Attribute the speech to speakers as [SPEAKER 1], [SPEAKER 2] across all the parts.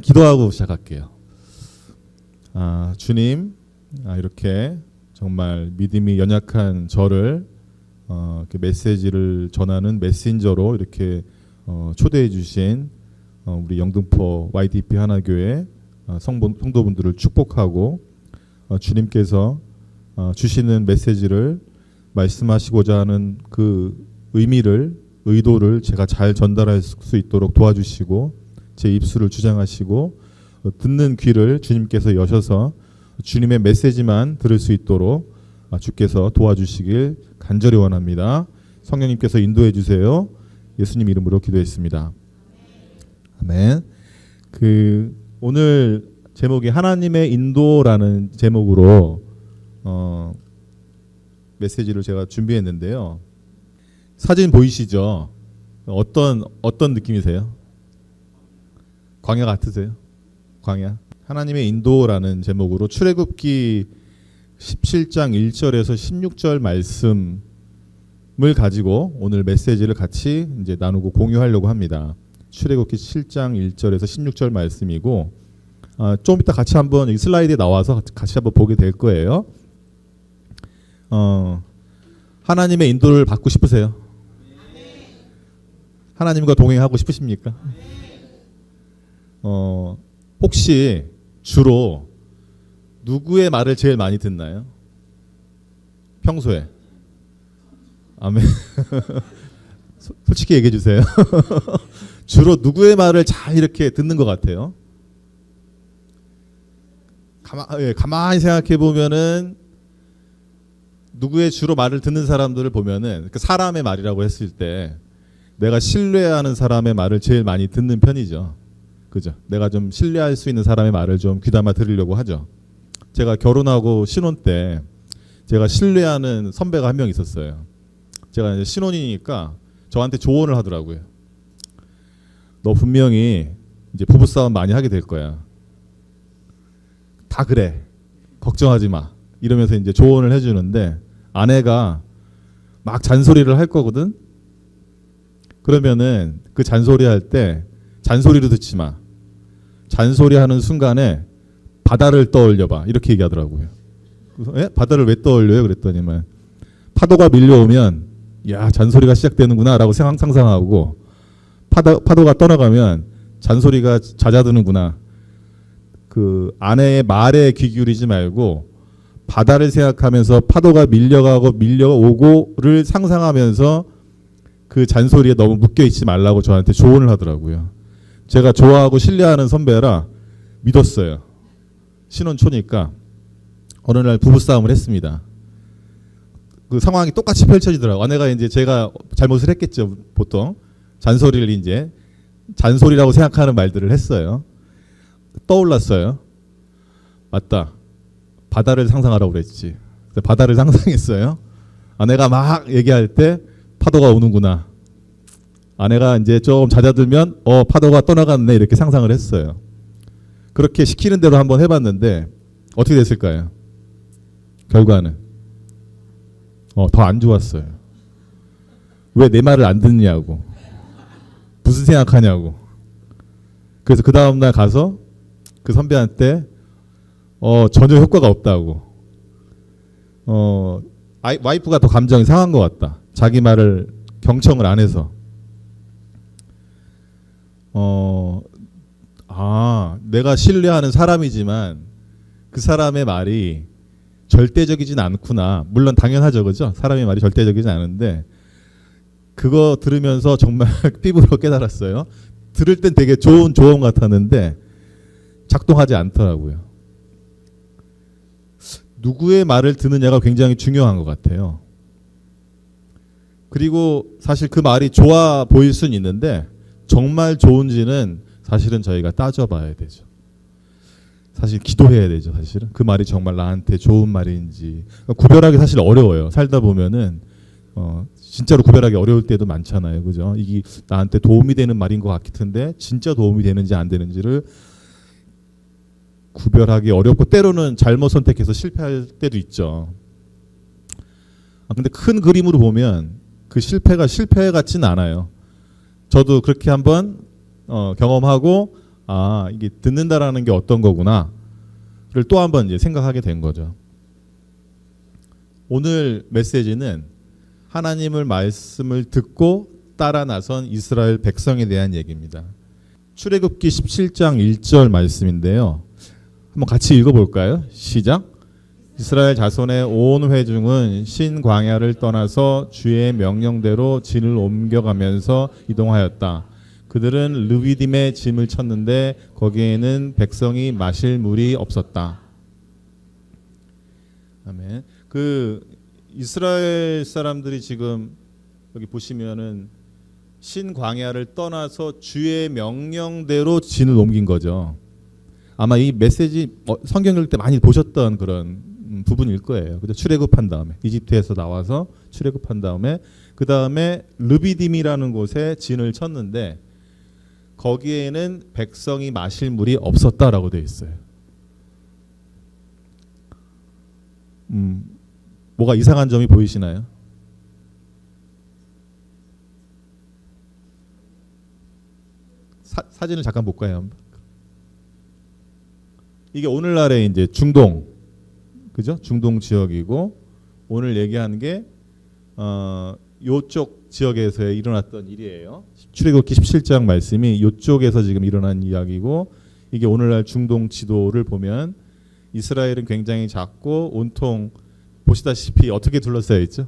[SPEAKER 1] 기도하고 시작할게요. 주님, 이렇게 정말 믿음이 연약한 저를 이렇게 메시지를 전하는 메신저로 이렇게 초대해 주신 우리 영등포 YDP 하나교회 성도분들을 축복하고 주님께서 주시는 메시지를 말씀하시고자 하는 그 의도를 제가 잘 전달할 수 있도록 도와주시고 제 입술을 주장하시고 듣는 귀를 주님께서 여셔서 주님의 메시지만 들을 수 있도록 주께서 도와주시길 간절히 원합니다. 성령님께서 인도해 주세요. 예수님 이름으로 기도했습니다. 아멘. 오늘 제목이 하나님의 인도라는 제목으로 메시지를 제가 준비했는데요. 사진 보이시죠? 어떤 느낌이세요? 광야 같으세요? 광야. 하나님의 인도라는 제목으로 출애굽기 17장 1절에서 16절 말씀을 가지고 오늘 메시지를 같이 이제 나누고 공유하려고 합니다. 출애굽기 7장 1절에서 16절 말씀이고 좀 이따 같이 한번 이 슬라이드에 나와서 같이 한번 보게 될 거예요. 하나님의 인도를 받고 싶으세요? 하나님과 동행하고 싶으십니까? 혹시 주로 누구의 말을 제일 많이 듣나요? 평소에. 아멘. 솔직히 얘기해 주세요. 주로 누구의 말을 잘 이렇게 듣는 것 같아요? 가만히 생각해 보면은 누구의 주로 말을 듣는 사람들을 보면은 그 사람의 말이라고 했을 때 내가 신뢰하는 사람의 말을 제일 많이 듣는 편이죠. 그죠? 내가 좀 신뢰할 수 있는 사람의 말을 좀 귀담아 들으려고 하죠. 제가 결혼하고 신혼 때 제가 신뢰하는 선배가 한 명 있었어요. 제가 이제 신혼이니까 저한테 조언을 하더라고요. 너 분명히 이제 부부싸움 많이 하게 될 거야. 다 그래. 걱정하지 마. 이러면서 이제 조언을 해주는데 아내가 막 잔소리를 할 거거든. 그러면은 그 잔소리 할 때 잔소리로 듣지 마. 잔소리하는 순간에 바다를 떠올려봐. 이렇게 얘기하더라고요. 그래서 바다를 왜 떠올려요? 그랬더니만 파도가 밀려오면 야 잔소리가 시작되는구나라고 상상하고 파도가 떠나가면 잔소리가 잦아드는구나. 그 아내의 말에 귀 기울이지 말고 바다를 생각하면서 파도가 밀려오고를 상상하면서 그 잔소리에 너무 묶여있지 말라고 저한테 조언을 하더라고요. 제가 좋아하고 신뢰하는 선배라 믿었어요. 신혼 초니까 어느 날 부부싸움을 했습니다. 그 상황이 똑같이 펼쳐지더라고요. 아내가 이제 제가 잘못을 했겠죠. 보통 잔소리를 이제 잔소리라고 생각하는 말들을 했어요. 떠올랐어요. 맞다. 바다를 상상하라고 그랬지. 바다를 상상했어요. 아내가 막 얘기할 때 파도가 오는구나. 아내가 이제 좀 잦아들면 파도가 떠나갔네 이렇게 상상을 했어요. 그렇게 시키는 대로 한번 해봤는데 어떻게 됐을까요? 결과는 더 안 좋았어요. 왜 내 말을 안 듣냐고. 무슨 생각하냐고. 그래서 그 다음날 가서 그 선배한테 전혀 효과가 없다고. 와이프가 더 감정이 상한 것 같다. 자기 말을 경청을 안 해서. 내가 신뢰하는 사람이지만 그 사람의 말이 절대적이진 않구나. 물론 당연하죠, 그죠? 사람의 말이 절대적이진 않은데 그거 들으면서 정말 피부로 깨달았어요. 들을 땐 되게 좋은 조언 같았는데 작동하지 않더라고요. 누구의 말을 듣느냐가 굉장히 중요한 것 같아요. 그리고 사실 그 말이 좋아 보일 수는 있는데 정말 좋은지는 사실은 저희가 따져봐야 되죠. 사실 기도해야 되죠. 사실은 그 말이 정말 나한테 좋은 말인지 구별하기 사실 어려워요. 살다 보면은 진짜로 구별하기 어려울 때도 많잖아요. 그죠? 이게 나한테 도움이 되는 말인 것 같은데 진짜 도움이 되는지 안 되는지를 구별하기 어렵고 때로는 잘못 선택해서 실패할 때도 있죠. 근데 큰 그림으로 보면 그 실패가 실패 같지는 않아요. 저도 그렇게 한번 경험하고 아, 이게 듣는다라는 게 어떤 거구나를 또 한번 이제 생각하게 된 거죠. 오늘 메시지는 하나님을 말씀을 듣고 따라 나선 이스라엘 백성에 대한 얘기입니다. 출애굽기 17장 1절 말씀인데요. 한번 같이 읽어볼까요? 시작. 이스라엘 자손의 온 회중은 신 광야를 떠나서 주의 명령대로 진을 옮겨가면서 이동하였다. 그들은 르비딤에 짐을 쳤는데 거기에는 백성이 마실 물이 없었다. 아멘. 그 이스라엘 사람들이 지금 여기 보시면은 신 광야를 떠나서 주의 명령대로 진을 옮긴 거죠. 아마 이 메시지 성경 읽을 때 많이 보셨던 그런 부분일 거예요. 그죠? 출애굽한 다음에 이집트에서 나와서 출애굽한 다음에 그 다음에 르비딤이라는 곳에 진을 쳤는데 거기에는 백성이 마실 물이 없었다라고 되어 있어요. 뭐가 이상한 점이 보이시나요? 사진을 잠깐 볼까요? 이게 오늘날의 이제 중동, 그죠? 중동 지역이고 오늘 얘기하는 게 요쪽 지역에서 일어났던 일이에요. 출애굽기 17장 말씀이 요쪽에서 지금 일어난 이야기고 이게 오늘날 중동 지도를 보면 이스라엘은 굉장히 작고 온통 보시다시피 어떻게 둘러싸여 있죠?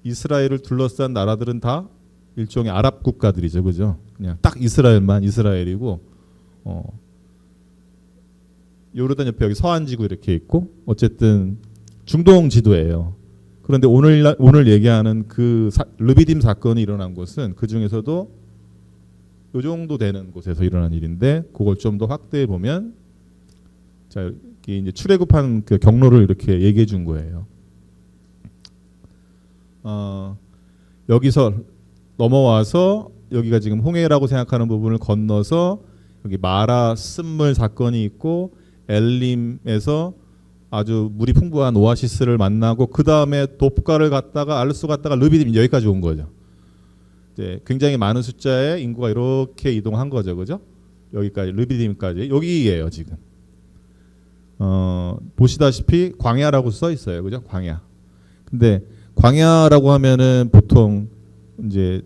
[SPEAKER 1] 이스라엘을 둘러싼 나라들은 다 일종의 아랍 국가들이죠, 그죠? 그냥 딱 이스라엘만 이스라엘이고, 요르단 옆에 여기 서한 지구 이렇게 있고, 어쨌든 중동 지도예요. 그런데 오늘 얘기하는 그 르비딤 사건이 일어난 곳은 그 중에서도 요 정도 되는 곳에서 일어난 일인데, 그걸 좀 더 확대해 보면, 자, 이렇게 이제 출애굽한 그 경로를 이렇게 얘기해 준 거예요. 여기서 넘어와서 여기가 지금 홍해라고 생각하는 부분을 건너서 여기 마라 쓴물 사건이 있고 엘림에서 아주 물이 풍부한 오아시스를 만나고 그 다음에 돕가를 갔다가 알루스 갔다가 르비딤 여기까지 온 거죠. 이제 굉장히 많은 숫자의 인구가 이렇게 이동한 거죠, 그죠? 여기까지 르비딤까지 여기예요 지금. 보시다시피 광야라고 써 있어요, 그죠? 광야. 근데 광야라고 하면은 보통 이제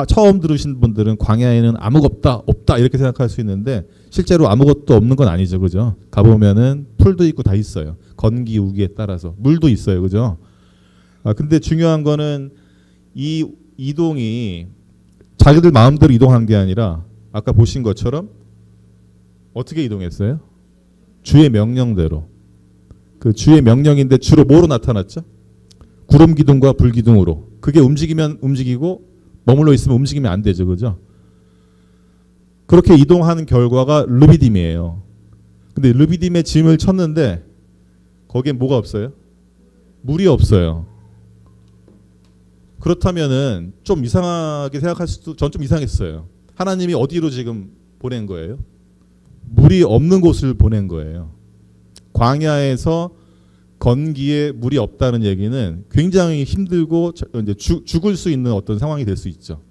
[SPEAKER 1] 처음 들으신 분들은 광야에는 아무것도 없다 이렇게 생각할 수 있는데 실제로 아무것도 없는 건 아니죠, 그죠? 가보면은 풀도 있고 다 있어요. 건기 우기에 따라서 물도 있어요, 그죠? 근데 중요한 거는 이 이동이 자기들 마음대로 이동한 게 아니라 아까 보신 것처럼 어떻게 이동했어요? 주의 명령대로. 그 주의 명령인데 주로 뭐로 나타났죠? 구름 기둥과 불 기둥으로. 그게 움직이면 움직이고 머물러 있으면 움직이면 안 되죠, 그죠? 그렇게 이동하는 결과가 르비딤이에요. 근데 르비딤에 짐을 쳤는데 거기에 뭐가 없어요? 물이 없어요. 그렇다면은 좀 이상하게 생각할 수도, 전 좀 이상했어요. 하나님이 어디로 지금 보낸 거예요? 물이 없는 곳을 보낸 거예요. 광야에서 건기에 물이 없다는 얘기는 굉장히 힘들고 이제 죽을 수 있는 어떤 상황이 될 수 있죠.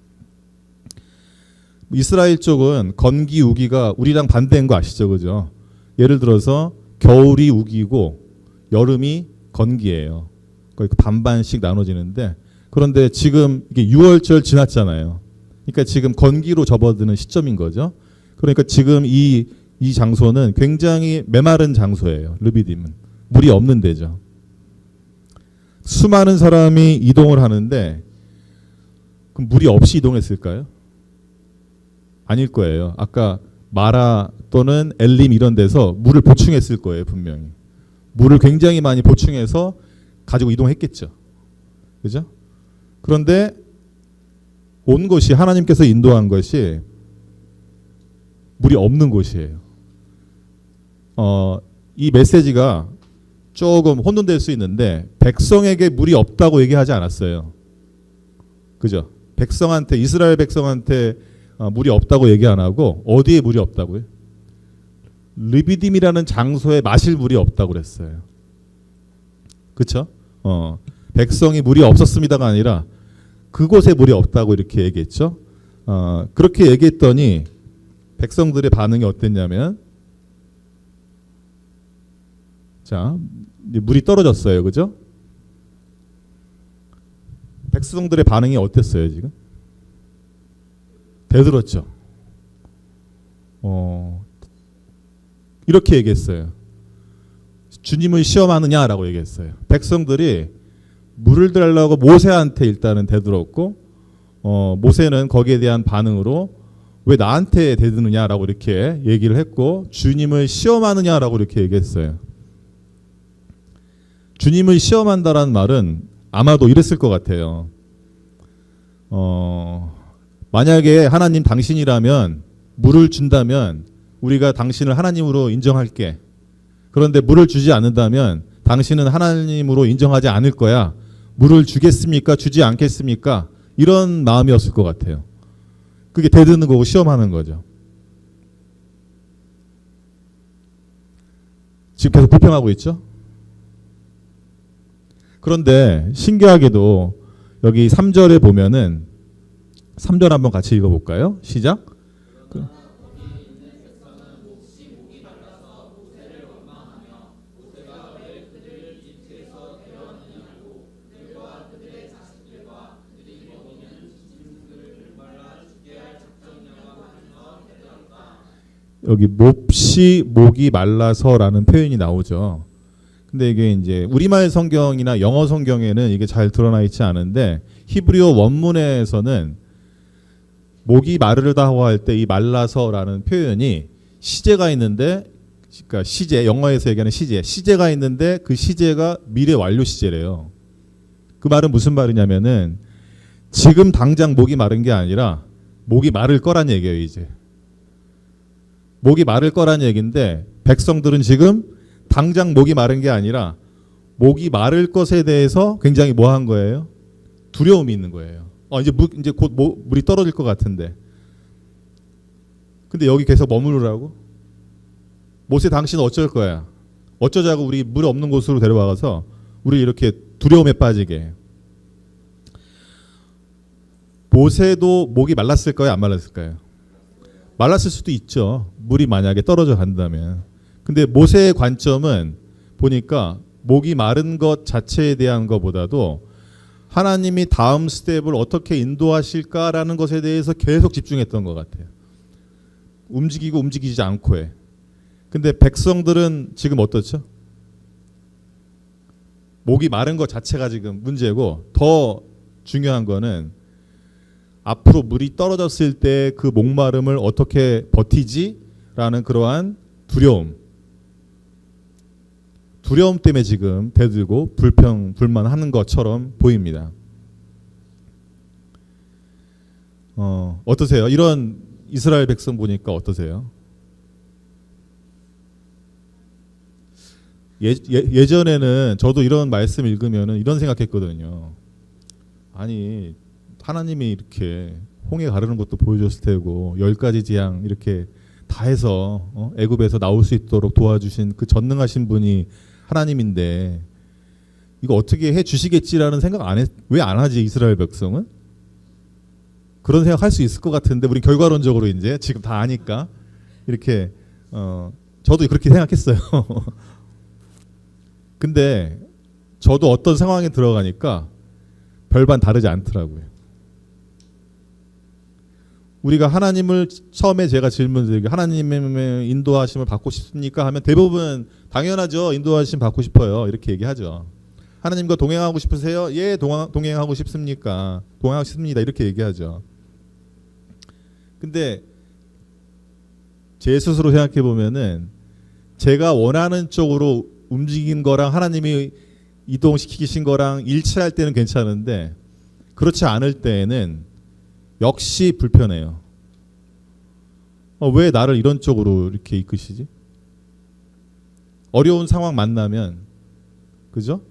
[SPEAKER 1] 이스라엘 쪽은 건기 우기가 우리랑 반대인 거 아시죠, 그죠? 예를 들어서 겨울이 우기고 여름이 건기예요. 거의 반반씩 나눠지는데 그런데 지금 이게 6월절 지났잖아요. 그러니까 지금 건기로 접어드는 시점인 거죠. 그러니까 지금 이 장소는 굉장히 메마른 장소예요. 르비딤은 물이 없는 데죠. 수많은 사람이 이동을 하는데 그럼 물이 없이 이동했을까요? 아닐 거예요. 아까 마라 또는 엘림 이런 데서 물을 보충했을 거예요, 분명히. 물을 굉장히 많이 보충해서 가지고 이동했겠죠. 그죠? 그런데 온 곳이 하나님께서 인도한 것이 물이 없는 곳이에요. 이 메시지가 조금 혼돈될 수 있는데 백성에게 물이 없다고 얘기하지 않았어요. 그죠? 백성한테, 이스라엘 백성한테 물이 없다고 얘기 안 하고 어디에 물이 없다고요? 르비딤이라는 장소에 마실 물이 없다고 그랬어요. 그렇죠? 백성이 물이 없었습니다가 아니라 그곳에 물이 없다고 이렇게 얘기했죠. 그렇게 얘기했더니 백성들의 반응이 어땠냐면, 자, 이제 물이 떨어졌어요. 그죠? 백성들의 반응이 어땠어요, 지금? 대들었죠. 이렇게 얘기했어요. 주님을 시험하느냐라고 얘기했어요. 백성들이 물을 달라고 모세한테 일단은 대들었고, 모세는 거기에 대한 반응으로 왜 나한테 대드느냐라고 이렇게 얘기를 했고, 주님을 시험하느냐라고 이렇게 얘기했어요. 주님을 시험한다라는 말은 아마도 이랬을 것 같아요. 만약에 하나님 당신이라면 물을 준다면 우리가 당신을 하나님으로 인정할게. 그런데 물을 주지 않는다면 당신은 하나님으로 인정하지 않을 거야. 물을 주겠습니까? 주지 않겠습니까? 이런 마음이었을 것 같아요. 그게 대드는 거고 시험하는 거죠. 지금 계속 불평하고 있죠? 그런데 신기하게도 여기 3절에 보면은 3절 한번 같이 읽어볼까요? 시작. 여기 몹시 목이 말라서라는 표현이 나오죠. 근데 이게 이제 우리말 성경이나 영어 성경에는 이게 잘 드러나 있지 않은데 히브리어 원문에서는 목이 마르다고 할 때 이 말라서라는 표현이 시제가 있는데, 그러니까 시제, 영어에서 얘기하는 시제가 있는데 그 시제가 미래 완료 시제래요. 그 말은 무슨 말이냐면은 지금 당장 목이 마른 게 아니라 목이 마를 거란 얘기예요. 이제 목이 마를 거란 얘기인데 백성들은 지금 당장 목이 마른 게 아니라 목이 마를 것에 대해서 굉장히 뭐 한 거예요? 두려움이 있는 거예요. 이제 곧 물이 떨어질 것 같은데. 근데 여기 계속 머무르라고? 모세 당신 어쩔 거야? 어쩌자고 우리 물 없는 곳으로 데려와서 우리 이렇게 두려움에 빠지게 해요. 모세도 목이 말랐을 거예요? 안 말랐을까요? 말랐을 수도 있죠. 물이 만약에 떨어져 간다면. 근데 모세의 관점은 보니까 목이 마른 것 자체에 대한 것보다도 하나님이 다음 스텝을 어떻게 인도하실까라는 것에 대해서 계속 집중했던 것 같아요. 움직이고 움직이지 않고 해. 근데 백성들은 지금 어떻죠? 목이 마른 것 자체가 지금 문제고, 더 중요한 거는 앞으로 물이 떨어졌을 때 그 목마름을 어떻게 버티지라는 그러한 두려움 때문에 지금 대들고 불만하는 것처럼 보입니다. 어떠세요? 이런 이스라엘 백성 보니까 어떠세요? 예전에는 저도 이런 말씀 읽으면 이런 생각했거든요. 아니 하나님이 이렇게 홍해 가르는 것도 보여줬을 테고 10가지 재앙 이렇게 다 해서 애굽에서 나올 수 있도록 도와주신 그 전능하신 분이 하나님인데 이거 어떻게 해 주시겠지라는 생각 왜 안 하지 이스라엘 백성은? 그런 생각 할 수 있을 것 같은데 우리 결과론적으로 이제 지금 다 아니까 이렇게 저도 그렇게 생각했어요. 근데 저도 어떤 상황에 들어가니까 별반 다르지 않더라고요. 우리가 하나님을 처음에 제가 질문드리고 하나님의 인도하심을 받고 싶습니까? 하면 대부분 당연하죠. 인도하심 받고 싶어요. 이렇게 얘기하죠. 하나님과 동행하고 싶으세요? 예, 동행하고 싶습니까? 동행하고 싶습니다. 이렇게 얘기하죠. 근데 제 스스로 생각해 보면은 제가 원하는 쪽으로 움직인 거랑 하나님이 이동시키신 거랑 일치할 때는 괜찮은데 그렇지 않을 때에는 역시 불편해요. 왜 나를 이런 쪽으로 이렇게 이끄시지? 어려운 상황 만나면 그죠?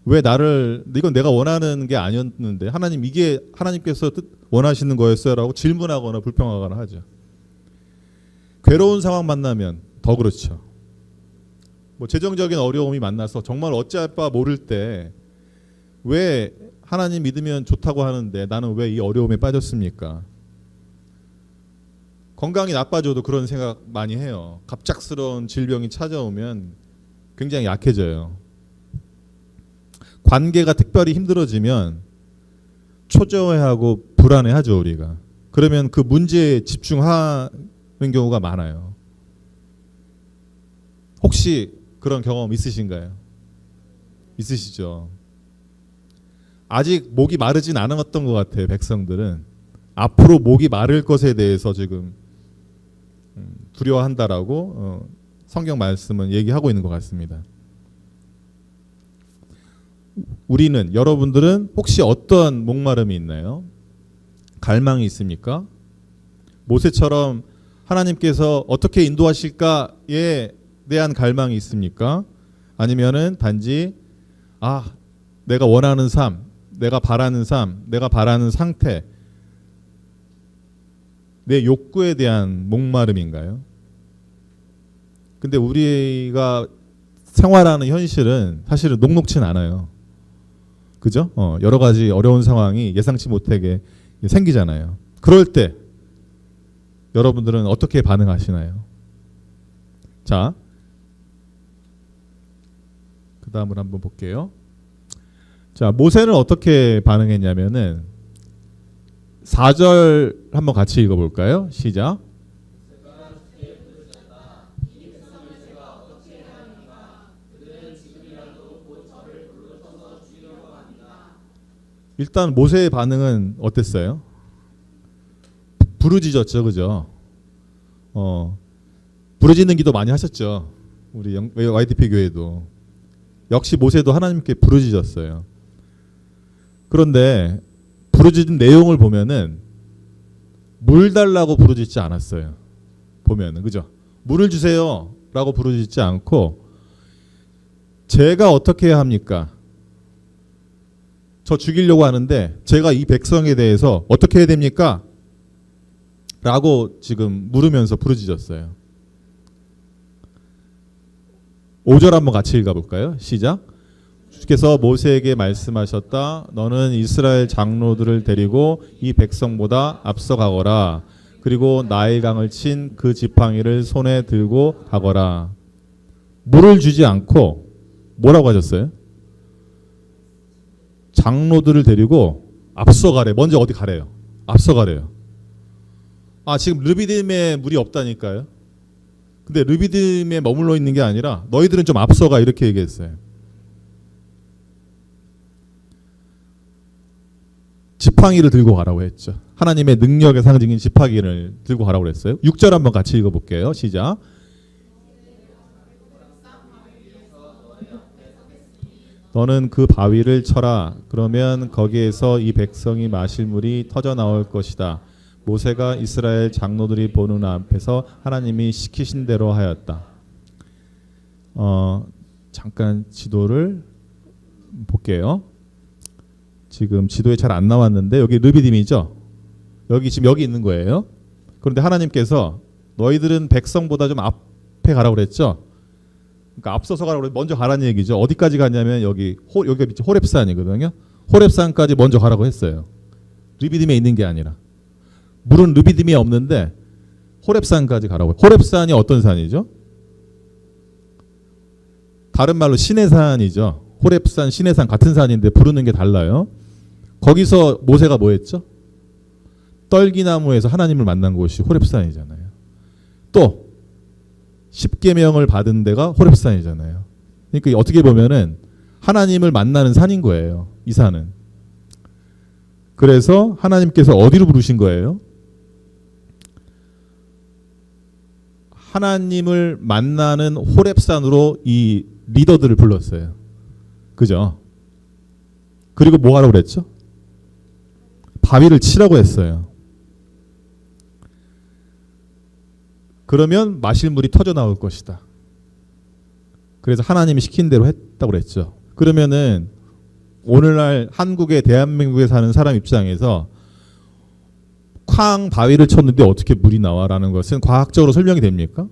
[SPEAKER 1] 왜 나를 이건 내가 원하는 게 아니었는데 하나님 이게 하나님께서 원하시는 거였어요라고 질문하거나 불평하거나 하죠. 괴로운 상황 만나면 더 그렇죠. 뭐 재정적인 어려움이 만나서 정말 어찌할 바 모를 때 왜 하나님 믿으면 좋다고 하는데 나는 왜 이 어려움에 빠졌습니까? 건강이 나빠져도 그런 생각 많이 해요. 갑작스러운 질병이 찾아오면 굉장히 약해져요. 관계가 특별히 힘들어지면 초조해하고 불안해하죠, 우리가. 그러면 그 문제에 집중하는 경우가 많아요. 혹시 그런 경험 있으신가요? 있으시죠? 아직 목이 마르진 않았던 것 같아요, 백성들은. 앞으로 목이 마를 것에 대해서 지금 두려워한다라고 성경 말씀은 얘기하고 있는 것 같습니다. 우리는, 여러분들은 혹시 어떤 목마름이 있나요? 갈망이 있습니까? 모세처럼 하나님께서 어떻게 인도하실까에 대한 갈망이 있습니까? 아니면은 단지 내가 원하는 삶, 내가 바라는 삶, 내가 바라는 상태, 내 욕구에 대한 목마름인가요? 근데 우리가 생활하는 현실은 사실은 녹록진 않아요. 그죠? 여러 가지 어려운 상황이 예상치 못하게 생기잖아요. 그럴 때 여러분들은 어떻게 반응하시나요? 자, 그 다음을 한번 볼게요. 자, 모세는 어떻게 반응했냐면은 4절 한번 같이 읽어볼까요? 시작. 일단 모세의 반응은 어땠어요? 부르짖었죠, 그죠? 부르짖는 기도 많이 하셨죠. 우리 YDP 교회도 역시 모세도 하나님께 부르짖었어요. 그런데 부르짖은 내용을 보면은 물 달라고 부르짖지 않았어요. 보면은, 그죠? 물을 주세요라고 부르짖지 않고 제가 어떻게 해야 합니까? 저 죽이려고 하는데 제가 이 백성에 대해서 어떻게 해야 됩니까? 라고 지금 물으면서 부르짖었어요. 5절 한번 같이 읽어볼까요? 시작. 주께서 모세에게 말씀하셨다. 너는 이스라엘 장로들을 데리고 이 백성보다 앞서가거라. 그리고 나일강을 친 그 지팡이를 손에 들고 가거라. 물을 주지 않고 뭐라고 하셨어요? 장로들을 데리고 앞서가래. 먼저 어디 가래요? 앞서가래요. 지금 르비딤에 물이 없다니까요. 근데 르비딤에 머물러 있는 게 아니라 너희들은 좀 앞서가, 이렇게 얘기했어요. 지팡이를 들고 가라고 했죠. 하나님의 능력의 상징인 지팡이를 들고 가라고 했어요. 6절 한번 같이 읽어볼게요. 시작. 너는 그 바위를 쳐라. 그러면 거기에서 이 백성이 마실 물이 터져 나올 것이다. 모세가 이스라엘 장로들이 보는 앞에서 하나님이 시키신 대로 하였다. 잠깐 지도를 볼게요. 지금 지도에 잘 안 나왔는데 여기 르비딤이죠. 지금 여기 있는 거예요. 그런데 하나님께서 너희들은 백성보다 좀 앞에 가라고 그랬죠. 그러니까 앞서서 가라고 먼저 가라는 얘기죠. 어디까지 가냐면 여기가 밑에 호렙산이거든요. 호렙산까지 먼저 가라고 했어요. 르비딤에 있는 게 아니라. 물은 르비딤이 없는데 호렙산까지 가라고. 호렙산이 어떤 산이죠? 다른 말로 시내산이죠. 호렙산, 시내산 같은 산인데 부르는 게 달라요. 거기서 모세가 뭐 했죠? 떨기나무에서 하나님을 만난 곳이 호렙산이잖아요. 또 십계명을 받은 데가 호렙산이잖아요. 그러니까 어떻게 보면은 하나님을 만나는 산인 거예요. 이 산은. 그래서 하나님께서 어디로 부르신 거예요? 하나님을 만나는 호렙산으로 이 리더들을 불렀어요. 그죠? 그리고 뭐 하라고 그랬죠? 바위를 치라고 했어요. 그러면 마실 물이 터져 나올 것이다. 그래서 하나님이 시킨 대로 했다고 그랬죠. 그러면은 오늘날 한국에, 대한민국에 사는 사람 입장에서 쾅 바위를 쳤는데 어떻게 물이 나와라는 것은 과학적으로 설명이 됩니까?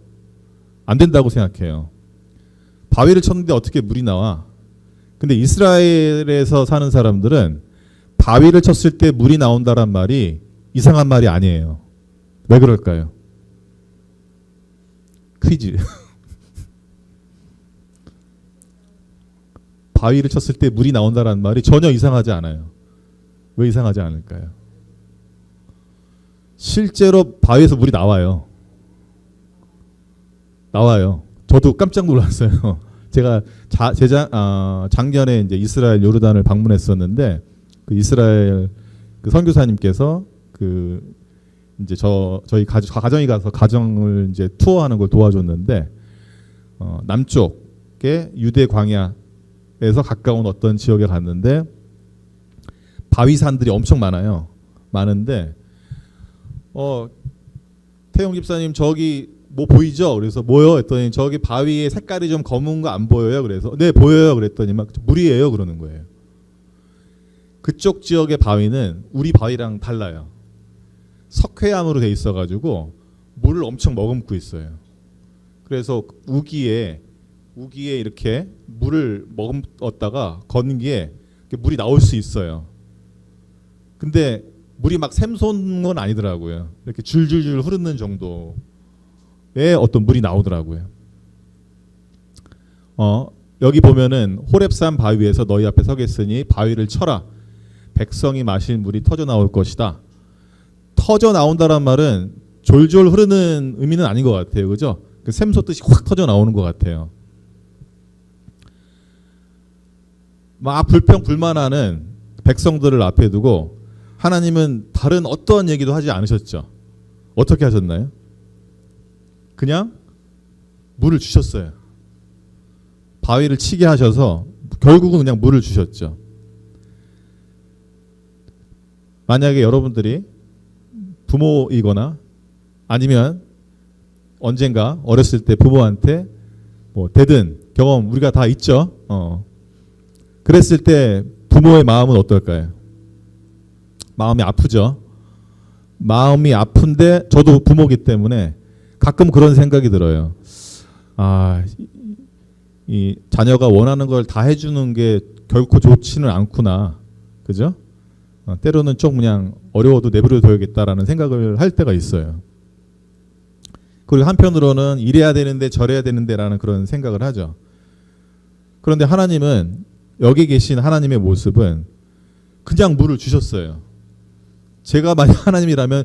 [SPEAKER 1] 안 된다고 생각해요. 바위를 쳤는데 어떻게 물이 나와? 근데 이스라엘에서 사는 사람들은 바위를 쳤을 때 물이 나온다란 말이 이상한 말이 아니에요. 왜 그럴까요? 퀴즈. 바위를 쳤을 때 물이 나온다는 말이 전혀 이상하지 않아요. 왜 이상하지 않을까요? 실제로 바위에서 물이 나와요. 나와요. 저도 깜짝 놀랐어요. 제가 작년에 이제 이스라엘 요르단을 방문했었는데 그 이스라엘 그 선교사님께서 그 이제 저희 가정이 가서 가정을 이제 투어하는 걸 도와줬는데 남쪽의 유대 광야에서 가까운 어떤 지역에 갔는데 바위산들이 엄청 많아요. 많은데 태용 집사님 저기 뭐 보이죠? 그래서 뭐요? 했더니 저기 바위의 색깔이 좀 검은 거 안 보여요? 그래서 네 보여요. 그랬더니 막 물이에요 그러는 거예요. 그쪽 지역의 바위는 우리 바위랑 달라요. 석회암으로 돼 있어가지고 물을 엄청 머금고 있어요. 그래서 우기에 이렇게 물을 머금었다가 건기에 물이 나올 수 있어요. 근데 물이 막 샘솟는 건 아니더라고요. 이렇게 줄줄줄 흐르는 정도의 어떤 물이 나오더라고요. 여기 보면은 호렙산 바위에서 너희 앞에 서겠으니 바위를 쳐라. 백성이 마실 물이 터져 나올 것이다. 터져 나온다란 말은 졸졸 흐르는 의미는 아닌 것 같아요. 그죠? 샘솟듯이 확 터져 나오는 것 같아요. 막 불평불만하는 백성들을 앞에 두고 하나님은 다른 어떤 얘기도 하지 않으셨죠. 어떻게 하셨나요? 그냥 물을 주셨어요. 바위를 치게 하셔서 결국은 그냥 물을 주셨죠. 만약에 여러분들이 부모이거나 아니면 언젠가 어렸을 때 부모한테 뭐 대든 경험 우리가 다 있죠. 그랬을 때 부모의 마음은 어떨까요? 마음이 아프죠. 마음이 아픈데 저도 부모기 때문에 가끔 그런 생각이 들어요. 이 자녀가 원하는 걸 다 해주는 게 결코 좋지는 않구나. 그죠? 때로는 좀 그냥 어려워도 내버려 둬야겠다라는 생각을 할 때가 있어요. 그리고 한편으로는 이래야 되는데 저래야 되는데라는 그런 생각을 하죠. 그런데 하나님은 여기 계신 하나님의 모습은 그냥 물을 주셨어요. 제가 만약 하나님이라면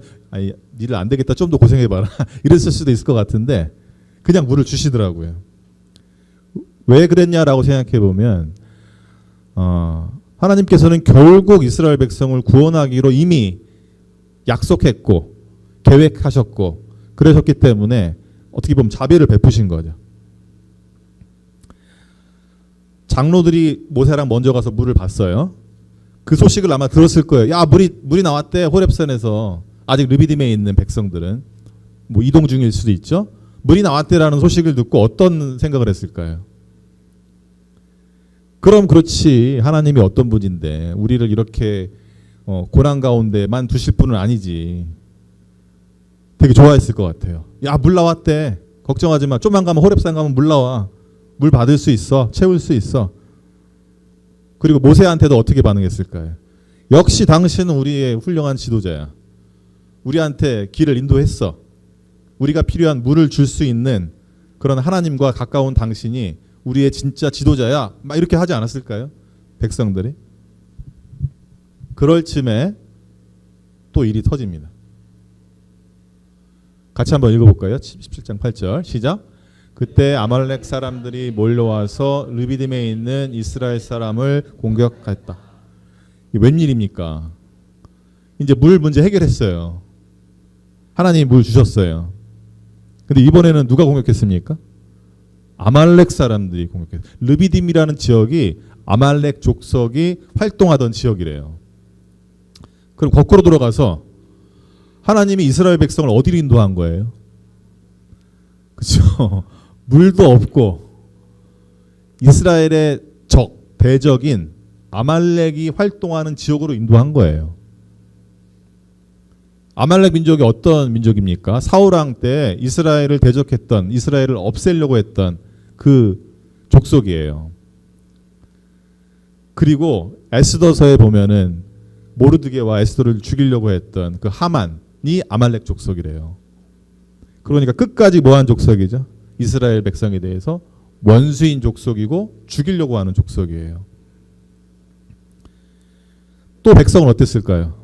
[SPEAKER 1] 니를 안 되겠다 좀 더 고생해봐라 이랬을 수도 있을 것 같은데 그냥 물을 주시더라고요. 왜 그랬냐라고 생각해 보면 하나님께서는 결국 이스라엘 백성을 구원하기로 이미 약속했고 계획하셨고 그러셨기 때문에 어떻게 보면 자비를 베푸신 거죠. 장로들이 모세랑 먼저 가서 물을 봤어요. 그 소식을 아마 들었을 거예요. 야 물이 나왔대 호렙산에서. 아직 르비딤에 있는 백성들은 뭐 이동 중일 수도 있죠. 물이 나왔대라는 소식을 듣고 어떤 생각을 했을까요? 그럼 그렇지 하나님이 어떤 분인데 우리를 이렇게 고난 가운데만 두실 분은 아니지. 되게 좋아했을 것 같아요. 야 물 나왔대. 걱정하지 마. 좀만 가면 호렙산 가면 물 나와. 물 받을 수 있어. 채울 수 있어. 그리고 모세한테도 어떻게 반응했을까요? 역시 당신은 우리의 훌륭한 지도자야. 우리한테 길을 인도했어. 우리가 필요한 물을 줄 수 있는 그런 하나님과 가까운 당신이 우리의 진짜 지도자야. 막 이렇게 하지 않았을까요? 백성들이. 그럴 쯤에 또 일이 터집니다. 같이 한번 읽어볼까요? 17장 8절 시작. 그때 아말렉 사람들이 몰려와서 르비딤에 있는 이스라엘 사람을 공격했다. 이게 웬일입니까? 이제 물 문제 해결했어요. 하나님이 물 주셨어요. 근데 이번에는 누가 공격했습니까? 아말렉 사람들이 공격했어요. 르비딤이라는 지역이 아말렉 족속이 활동하던 지역이래요. 그럼 거꾸로 돌아가서 하나님이 이스라엘 백성을 어디로 인도한 거예요? 그렇죠? 물도 없고 이스라엘의 대적인 아말렉이 활동하는 지역으로 인도한 거예요. 아말렉 민족이 어떤 민족입니까? 사울왕 때 이스라엘을 대적했던, 이스라엘을 없애려고 했던 그 족속이에요. 그리고 에스더서에 보면은 모르드게와 에스더를 죽이려고 했던 그 하만이 아말렉 족속이래요. 그러니까 끝까지 뭐한 족속이죠? 이스라엘 백성에 대해서 원수인 족속이고 죽이려고 하는 족속이에요. 또 백성은 어땠을까요?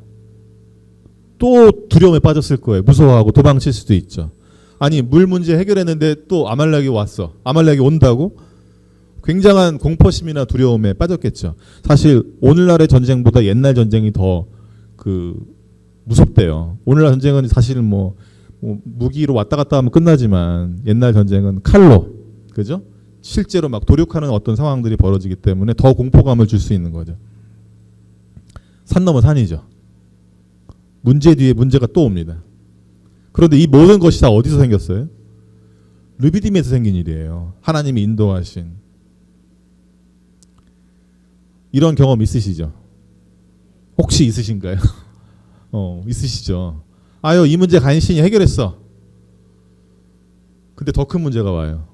[SPEAKER 1] 또 두려움에 빠졌을 거예요. 무서워하고 도망칠 수도 있죠. 아니 물 문제 해결했는데 또 아말렉이 왔어. 아말렉이 온다고? 굉장한 공포심이나 두려움에 빠졌겠죠. 사실 오늘날의 전쟁보다 옛날 전쟁이 더 무섭대요. 오늘날 전쟁은 사실은 뭐 무기로 왔다 갔다 하면 끝나지만 옛날 전쟁은 칼로, 그죠? 실제로 막 도륙하는 어떤 상황들이 벌어지기 때문에 더 공포감을 줄 수 있는 거죠. 산 넘어 산이죠. 문제 뒤에 문제가 또 옵니다. 그런데 이 모든 것이 다 어디서 생겼어요? 르비딤에서 생긴 일이에요. 하나님이 인도하신. 이런 경험 있으시죠? 혹시 있으신가요? 있으시죠. 아유, 이 문제 간신히 해결했어. 근데 더 큰 문제가 와요.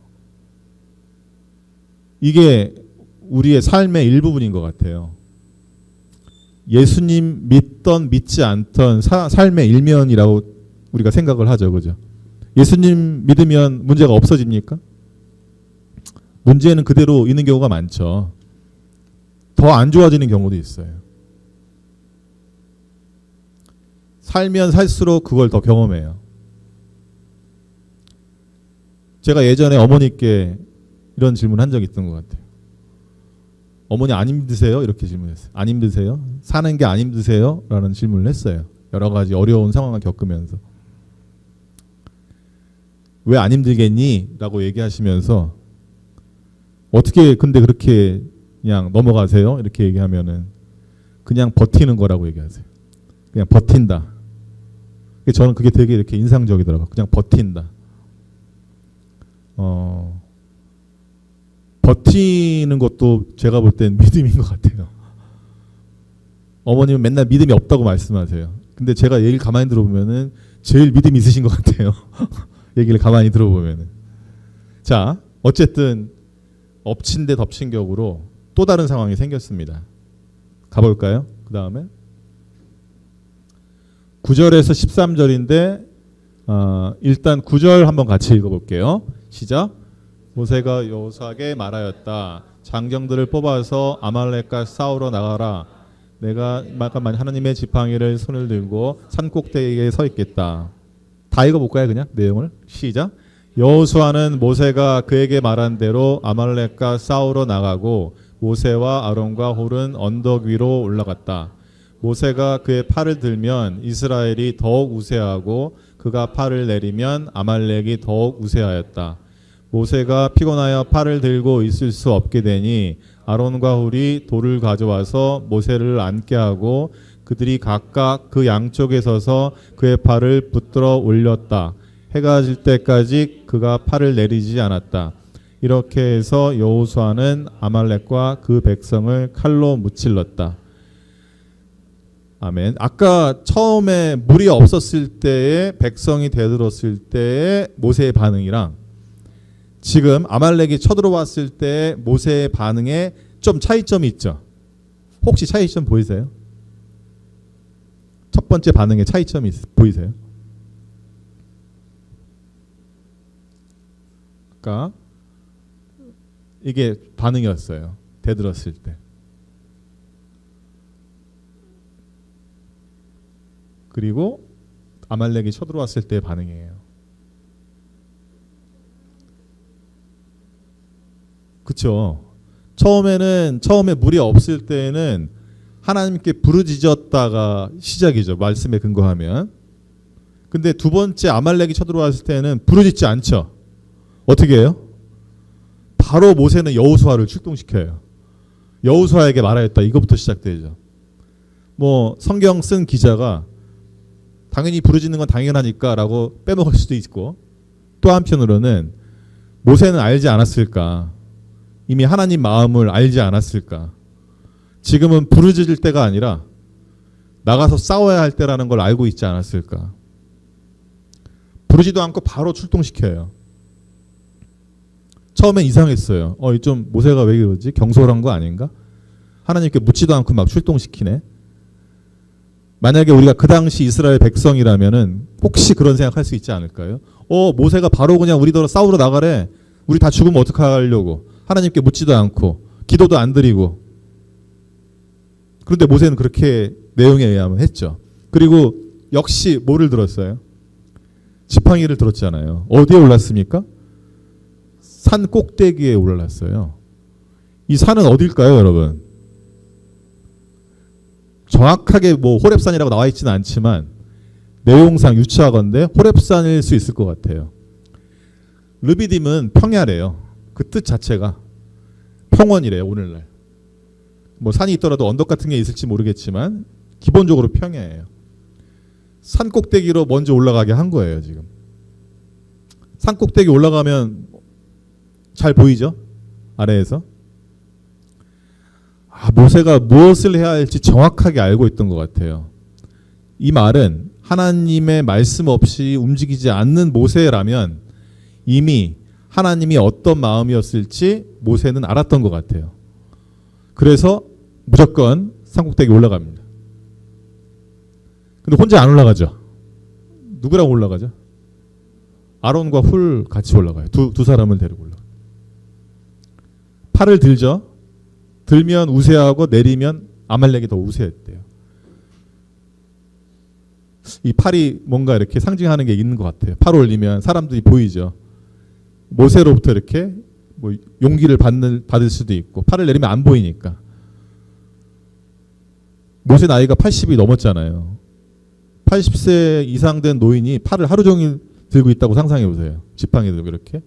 [SPEAKER 1] 이게 우리의 삶의 일부분인 것 같아요. 예수님 믿던 믿지 않던 삶의 일면이라고 우리가 생각을 하죠. 그죠? 예수님 믿으면 문제가 없어집니까? 문제는 그대로 있는 경우가 많죠. 더 안 좋아지는 경우도 있어요. 살면 살수록 그걸 더 경험해요. 제가 예전에 어머니께 이런 질문 한 적이 있던 것 같아요. 어머니 안 힘드세요? 이렇게 질문했어요. 안 힘드세요? 사는 게 안 힘드세요? 라는 질문을 했어요. 여러 가지 어려운 상황을 겪으면서. 왜 안 힘들겠니? 라고 얘기하시면서 어떻게 근데 그렇게 그냥 넘어가세요? 이렇게 얘기하면은 그냥 버티는 거라고 얘기하세요. 그냥 버틴다. 저는 그게 되게 이렇게 인상적이더라고요. 그냥 버틴다. 버티는 것도 제가 볼 땐 믿음인 것 같아요. 어머님은 맨날 믿음이 없다고 말씀하세요. 근데 제가 얘기를 가만히 들어보면은 제일 믿음이 있으신 것 같아요. 얘기를 가만히 들어보면은. 자, 어쨌든 엎친 데 덮친 격으로 또 다른 상황이 생겼습니다. 가볼까요? 그 다음에 9절에서 13절인데 일단 9절 한번 같이 읽어볼게요. 시작. 모세가 여호수아에게 말하였다. 장정들을 뽑아서 아말렉과 싸우러 나가라. 내가 하나님의 지팡이를 손을 들고 산 꼭대기에 서 있겠다. 다 읽어볼까요? 그냥 내용을. 시작. 여호수아는 모세가 그에게 말한 대로 아말렉과 싸우러 나가고 모세와 아론과 홀은 언덕 위로 올라갔다. 모세가 그의 팔을 들면 이스라엘이 더욱 우세하고 그가 팔을 내리면 아말렉이 더욱 우세하였다. 모세가 피곤하여 팔을 들고 있을 수 없게 되니 아론과 홀이 돌을 가져와서 모세를 앉게 하고 그들이 각각 그 양쪽에 서서 그의 팔을 붙들어 올렸다. 해가 질 때까지 그가 팔을 내리지 않았다. 이렇게 해서 여호수아는 아말렉과 그 백성을 칼로 무찔렀다. 아멘. 아까 처음에 물이 없었을 때의 백성이 대들었을 때의 모세의 반응이랑 지금 아말렉이 쳐들어왔을 때 모세의 반응에 좀 차이점이 있죠. 혹시 차이점 보이세요? 첫 번째 반응에 차이점이 보이세요? 아까 이게 반응이었어요. 대들었을 때. 그리고 아말렉이 쳐들어왔을 때의 반응이에요. 그렇죠. 처음에 물이 없을 때는 하나님께 부르짖었다가 시작이죠. 말씀에 근거하면. 근데 두 번째 아말렉이 쳐들어왔을 때는 부르짖지 않죠. 어떻게 해요? 바로 모세는 여호수아를 출동시켜요. 여호수아에게 말하였다. 이거부터 시작되죠. 뭐 성경 쓴 기자가 당연히 부르짖는 건 당연하니까 라고 빼먹을 수도 있고 또 한편으로는 모세는 알지 않았을까? 이미 하나님 마음을 알지 않았을까? 지금은 부르짖을 때가 아니라 나가서 싸워야 할 때라는 걸 알고 있지 않았을까? 부르지도 않고 바로 출동시켜요. 처음엔 이상했어요. 좀 모세가 왜 이러지? 경솔한 거 아닌가? 하나님께 묻지도 않고 막 출동시키네. 만약에 우리가 그 당시 이스라엘 백성이라면은 혹시 그런 생각할 수 있지 않을까요? 모세가 바로 그냥 우리더러 싸우러 나가래. 우리 다 죽으면 어떡하려고. 하나님께 묻지도 않고 기도도 안 드리고. 그런데 모세는 그렇게 내용에 의하면 했죠. 그리고 역시 뭐를 들었어요? 지팡이를 들었잖아요. 어디에 올랐습니까? 산 꼭대기에 올랐어요. 이 산은 어딜까요, 여러분? 정확하게 뭐 호렙산이라고 나와 있지는 않지만 내용상 유추하건대 호렙산일 수 있을 것 같아요. 르비딤은 평야래요. 그 뜻 자체가 평원이래요, 오늘날. 뭐 산이 있더라도 언덕 같은 게 있을지 모르겠지만 기본적으로 평야예요. 산 꼭대기로 먼저 올라가게 한 거예요, 지금. 산 꼭대기 올라가면 잘 보이죠? 아래에서. 모세가 무엇을 해야 할지 정확하게 알고 있던 것 같아요. 이 말은 하나님의 말씀 없이 움직이지 않는 모세라면 이미 하나님이 어떤 마음이었을지 모세는 알았던 것 같아요. 그래서 무조건 산꼭대기 올라갑니다. 근데 혼자 안 올라가죠. 누구랑 올라가죠? 아론과 훌 같이 올라가요. 두 사람을 데리고 올라가요. 팔을 들죠. 들면 우세하고 내리면 아말렉이 더 우세했대요. 이 팔이 뭔가 이렇게 상징하는 게 있는 것 같아요. 팔 올리면 사람들이 보이죠. 모세로부터 이렇게 뭐 용기를 받을 수도 있고, 팔을 내리면 안 보이니까. 모세 나이가 80이 넘었잖아요. 80세 이상 된 노인이 팔을 하루 종일 들고 있다고 상상해 보세요. 지팡이 들고 이렇게.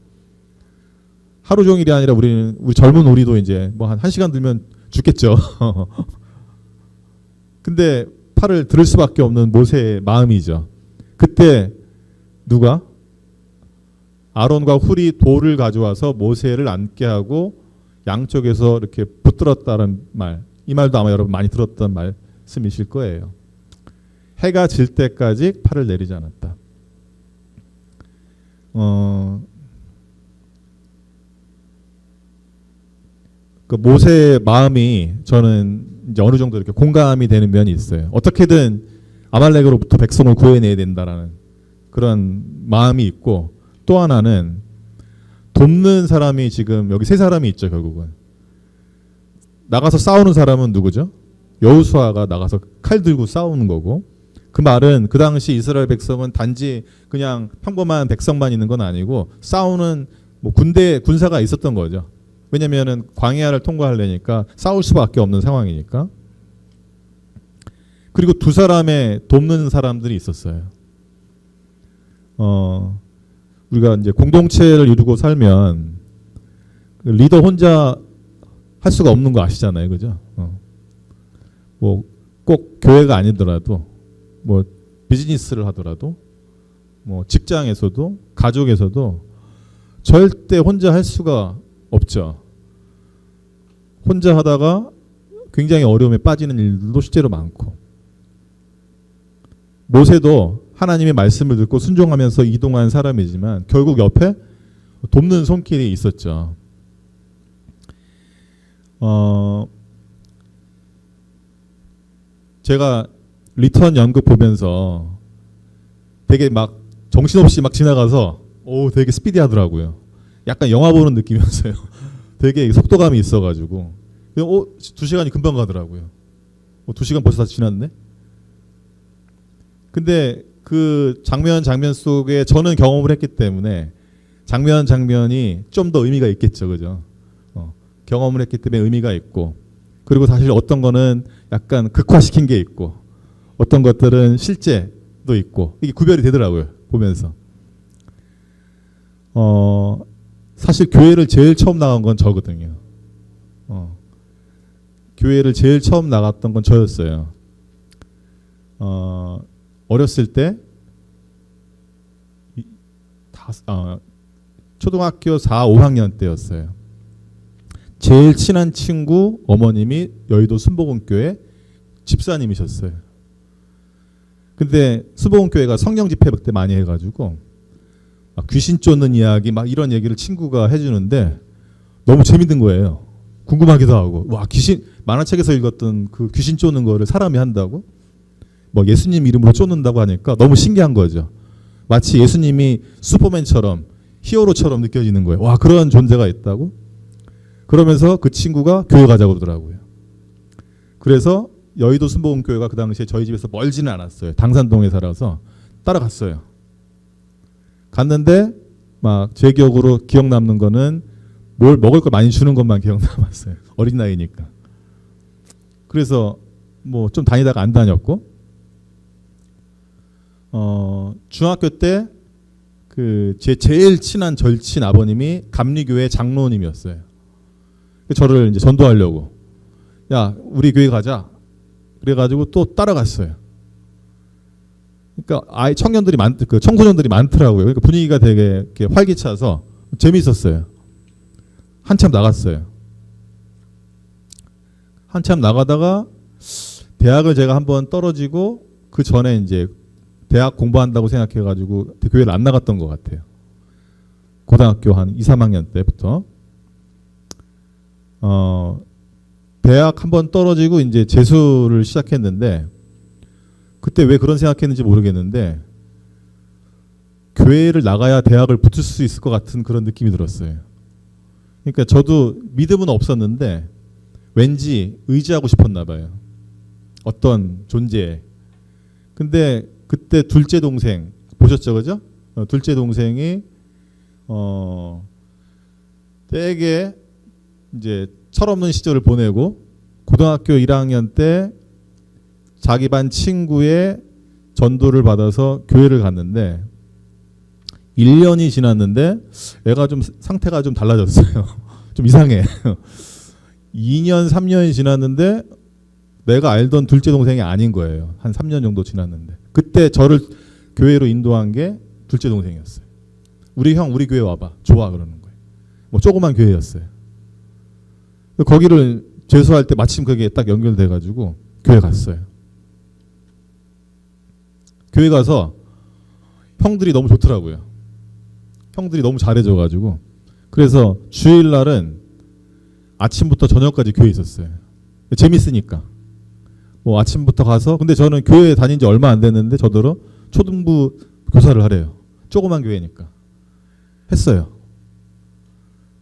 [SPEAKER 1] 하루 종일이 아니라 우리 젊은 우리도 이제 뭐 한 1시간 들면 죽겠죠. 근데 팔을 들을 수밖에 없는 모세의 마음이죠. 그때 누가? 아론과 훌이 돌을 가져와서 모세를 앉게 하고 양쪽에서 이렇게 붙들었다는 말. 이 말도 아마 여러분 많이 들었던 말씀이실 거예요. 해가 질 때까지 팔을 내리지 않았다. 그 모세의 마음이 저는 이제 어느 정도 이렇게 공감이 되는 면이 있어요. 어떻게든 아말렉으로부터 백성을 구해내야 된다라는 그런 마음이 있고, 또 하나는 돕는 사람이 지금 여기 세 사람이 있죠. 결국은 나가서 싸우는 사람은 누구죠? 여호수아가 나가서 칼 들고 싸우는 거고, 그 말은 그 당시 이스라엘 백성은 단지 그냥 평범한 백성만 있는 건 아니고 싸우는 뭐 군사가 있었던 거죠. 왜냐면은 광야를 통과하려니까 싸울 수밖에 없는 상황이니까. 그리고 두 사람의 돕는 사람들이 있었어요. 우리가 이제 공동체를 이루고 살면 리더 혼자 할 수가 없는 거 아시잖아요, 그죠? 뭐 꼭 교회가 아니더라도, 뭐 비즈니스를 하더라도, 뭐 직장에서도, 가족에서도 절대 혼자 할 수가 없죠. 혼자 하다가 굉장히 어려움에 빠지는 일들도 실제로 많고, 모세도 하나님의 말씀을 듣고 순종하면서 이동한 사람이지만 결국 옆에 돕는 손길이 있었죠. 제가 리턴 연극 보면서 되게 막 정신없이 막 지나가서 되게 스피디하더라고요. 약간 영화 보는 느낌이었어요. 되게 속도감이 있어가지고 2시간이 금방 가더라고요. 2시간 벌써 다 지났네. 근데 그 장면 속에 저는 경험을 했기 때문에 장면이 좀 더 의미가 있겠죠, 그죠? 경험을 했기 때문에 의미가 있고, 그리고 사실 어떤 거는 약간 극화시킨 게 있고, 어떤 것들은 실제도 있고, 이게 구별이 되더라고요, 보면서. 사실 교회를 제일 처음 나간 건 저거든요. 교회를 제일 처음 나갔던 건 저였어요. 어렸을 때 초등학교 4, 5학년 때였어요. 제일 친한 친구 어머님이 여의도 순복음교회 집사님이셨어요. 근데 순복음교회가 성령 집회 때 많이 해가지고 막 귀신 쫓는 이야기 막 이런 얘기를 친구가 해주는데 너무 재밌는 거예요. 궁금하기도 하고, 와, 귀신, 만화책에서 읽었던 그 귀신 쫓는 거를 사람이 한다고? 뭐 예수님 이름으로 쫓는다고 하니까 너무 신기한 거죠. 마치 예수님이 슈퍼맨처럼 히어로처럼 느껴지는 거예요. 와, 그런 존재가 있다고? 그러면서 그 친구가 교회 가자고 그러더라고요. 그래서 여의도 순복음교회가 그 당시에 저희 집에서 멀지는 않았어요. 당산동에 살아서 따라갔어요. 갔는데 막 제 기억으로 기억 남는 거는 뭘 먹을 걸 많이 주는 것만 기억 남았어요. 어린 나이니까. 그래서 뭐 좀 다니다가 안 다녔고, 중학교 때 그 제 제일 친한 절친 아버님이 감리교회 장로님이었어요. 저를 이제 전도하려고, 야, 우리 교회 가자. 그래가지고 또 따라갔어요. 그러니까 아이 청년들이 그 청소년들이 많더라고요. 그러니까 분위기가 되게 이렇게 활기차서 재미있었어요. 한참 나갔어요. 한참 나가다가 대학을 제가 한번 떨어지고 그 전에 이제 대학 공부한다고 생각해가지고 교회를 안 나갔던 것 같아요. 고등학교 한 2, 3학년 때부터. 대학 한번 떨어지고 이제 재수를 시작했는데, 그때 왜 그런 생각했는지 모르겠는데 교회를 나가야 대학을 붙을 수 있을 것 같은 그런 느낌이 들었어요. 그러니까 저도 믿음은 없었는데 왠지 의지하고 싶었나 봐요. 어떤 존재에. 근데 그때 둘째 동생 보셨죠, 그죠? 둘째 동생이 되게 이제 철없는 시절을 보내고 고등학교 1학년 때 자기 반 친구의 전도를 받아서 교회를 갔는데 1년이 지났는데 애가 좀 상태가 좀 달라졌어요. 좀 이상해. 2년, 3년이 지났는데 내가 알던 둘째 동생이 아닌 거예요. 한 3년 정도 지났는데. 그때 저를 교회로 인도한 게 둘째 동생이었어요. 우리 형, 우리 교회 와봐. 좋아, 그러는 거예요. 뭐 조그만 교회였어요. 거기를 재수할 때 마침 그게 딱 연결돼가지고 교회 갔어요. 교회 가서 형들이 너무 좋더라고요. 형들이 너무 잘해줘가지고. 그래서 주일날은 아침부터 저녁까지 교회에 있었어요. 재밌으니까. 뭐 아침부터 가서, 근데 저는 교회 다닌 지 얼마 안 됐는데 저더러 초등부 교사를 하래요. 조그만 교회니까. 했어요.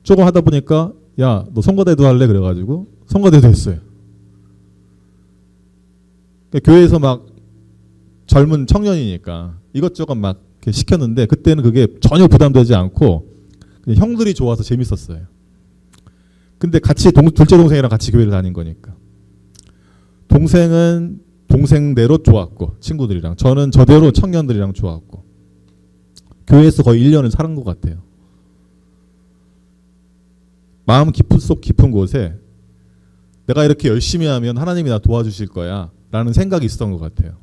[SPEAKER 1] 조금 하다 보니까 야, 너 선거대도 할래? 그래가지고 선거대도 했어요. 그러니까 교회에서 막 젊은 청년이니까 이것저것 막 이렇게 시켰는데 그때는 그게 전혀 부담되지 않고 그냥 형들이 좋아서 재밌었어요. 근데 같이 둘째 동생이랑 같이 교회를 다닌 거니까. 동생은 동생대로 좋았고 친구들이랑, 저는 저대로 청년들이랑 좋았고, 교회에서 거의 1년을 살은 것 같아요. 마음 속 깊은 곳에 내가 이렇게 열심히 하면 하나님이 나 도와주실 거야 라는 생각이 있었던 것 같아요.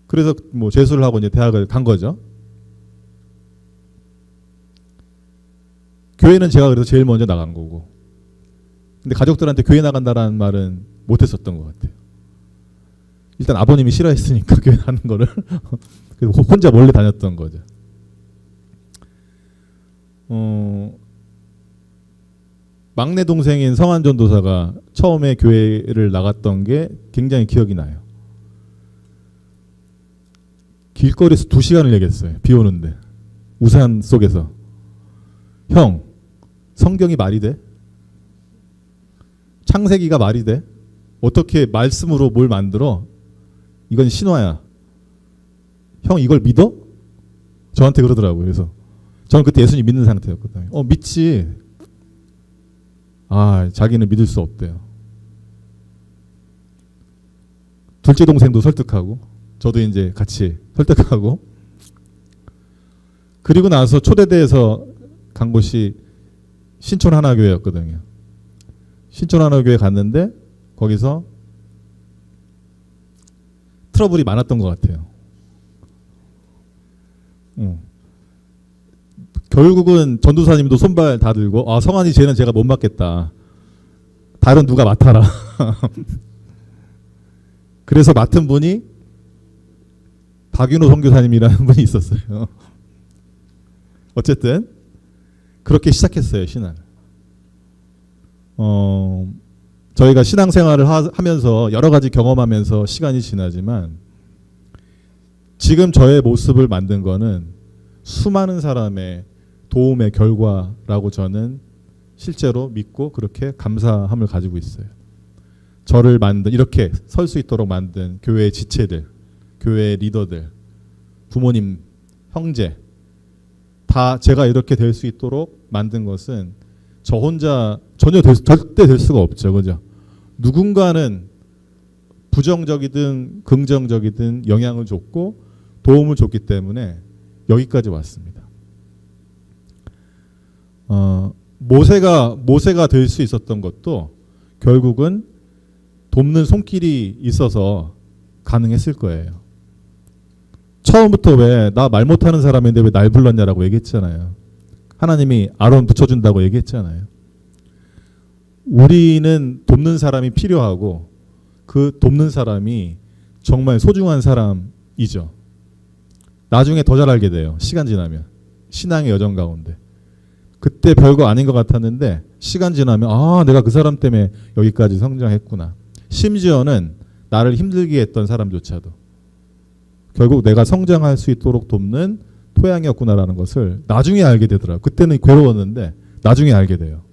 [SPEAKER 1] 그래서 뭐 재수를 하고 이제 대학을 간 거죠. 교회는 제가 그래서 제일 먼저 나간 거고, 근데 가족들한테 교회 나간다라는 말은 못 했었던 것 같아요. 일단 아버님이 싫어했으니까 교회 가는 거를 그래서 혼자 몰래 다녔던 거죠. 막내 동생인 성한 전도사가 처음에 교회를 나갔던 게 굉장히 기억이 나요. 길거리에서 2시간을 얘기했어요. 비 오는데 우산 속에서. 형, 성경이 말이 돼? 창세기가 말이 돼? 어떻게 말씀으로 뭘 만들어? 이건 신화야. 형, 이걸 믿어? 저한테 그러더라고요. 그래서 저는 그때 예수님 믿는 상태였거든요. 믿지. 자기는 믿을 수 없대요. 둘째 동생도 설득하고 저도 이제 같이 설득하고, 그리고 나서 초대대에서 간 곳이 신촌하나교회였거든요. 신촌하나교회 갔는데 거기서 트러블이 많았던 것 같아요. 결국은 전도사님도 손발 다 들고 성환이 쟤는 제가 못 맡겠다. 다른 누가 맡아라. 그래서 맡은 분이 박윤호 선교사님이라는 분이 있었어요. 어쨌든 그렇게 시작했어요, 신앙. 저희가 신앙생활을 하면서 여러 가지 경험하면서 시간이 지나지만 지금 저의 모습을 만든 거는 수많은 사람의 도움의 결과라고 저는 실제로 믿고 그렇게 감사함을 가지고 있어요. 저를 만든, 이렇게 설 수 있도록 만든 교회의 지체들, 교회의 리더들, 부모님, 형제, 다 제가 이렇게 될 수 있도록 만든 것은 저 혼자 절대 될 수가 없죠. 그죠? 누군가는 부정적이든 긍정적이든 영향을 줬고 도움을 줬기 때문에 여기까지 왔습니다. 모세가 될 수 있었던 것도 결국은 돕는 손길이 있어서 가능했을 거예요. 처음부터 왜 나 말 못하는 사람인데 왜 날 불렀냐라고 얘기했잖아요. 하나님이 아론 붙여준다고 얘기했잖아요. 우리는 돕는 사람이 필요하고 그 돕는 사람이 정말 소중한 사람이죠. 나중에 더 잘 알게 돼요. 시간 지나면. 신앙의 여정 가운데. 그때 별거 아닌 것 같았는데 시간 지나면 내가 그 사람 때문에 여기까지 성장했구나. 심지어는 나를 힘들게 했던 사람조차도 결국 내가 성장할 수 있도록 돕는 토양이었구나라는 것을 나중에 알게 되더라고요. 그때는 괴로웠는데 나중에 알게 돼요.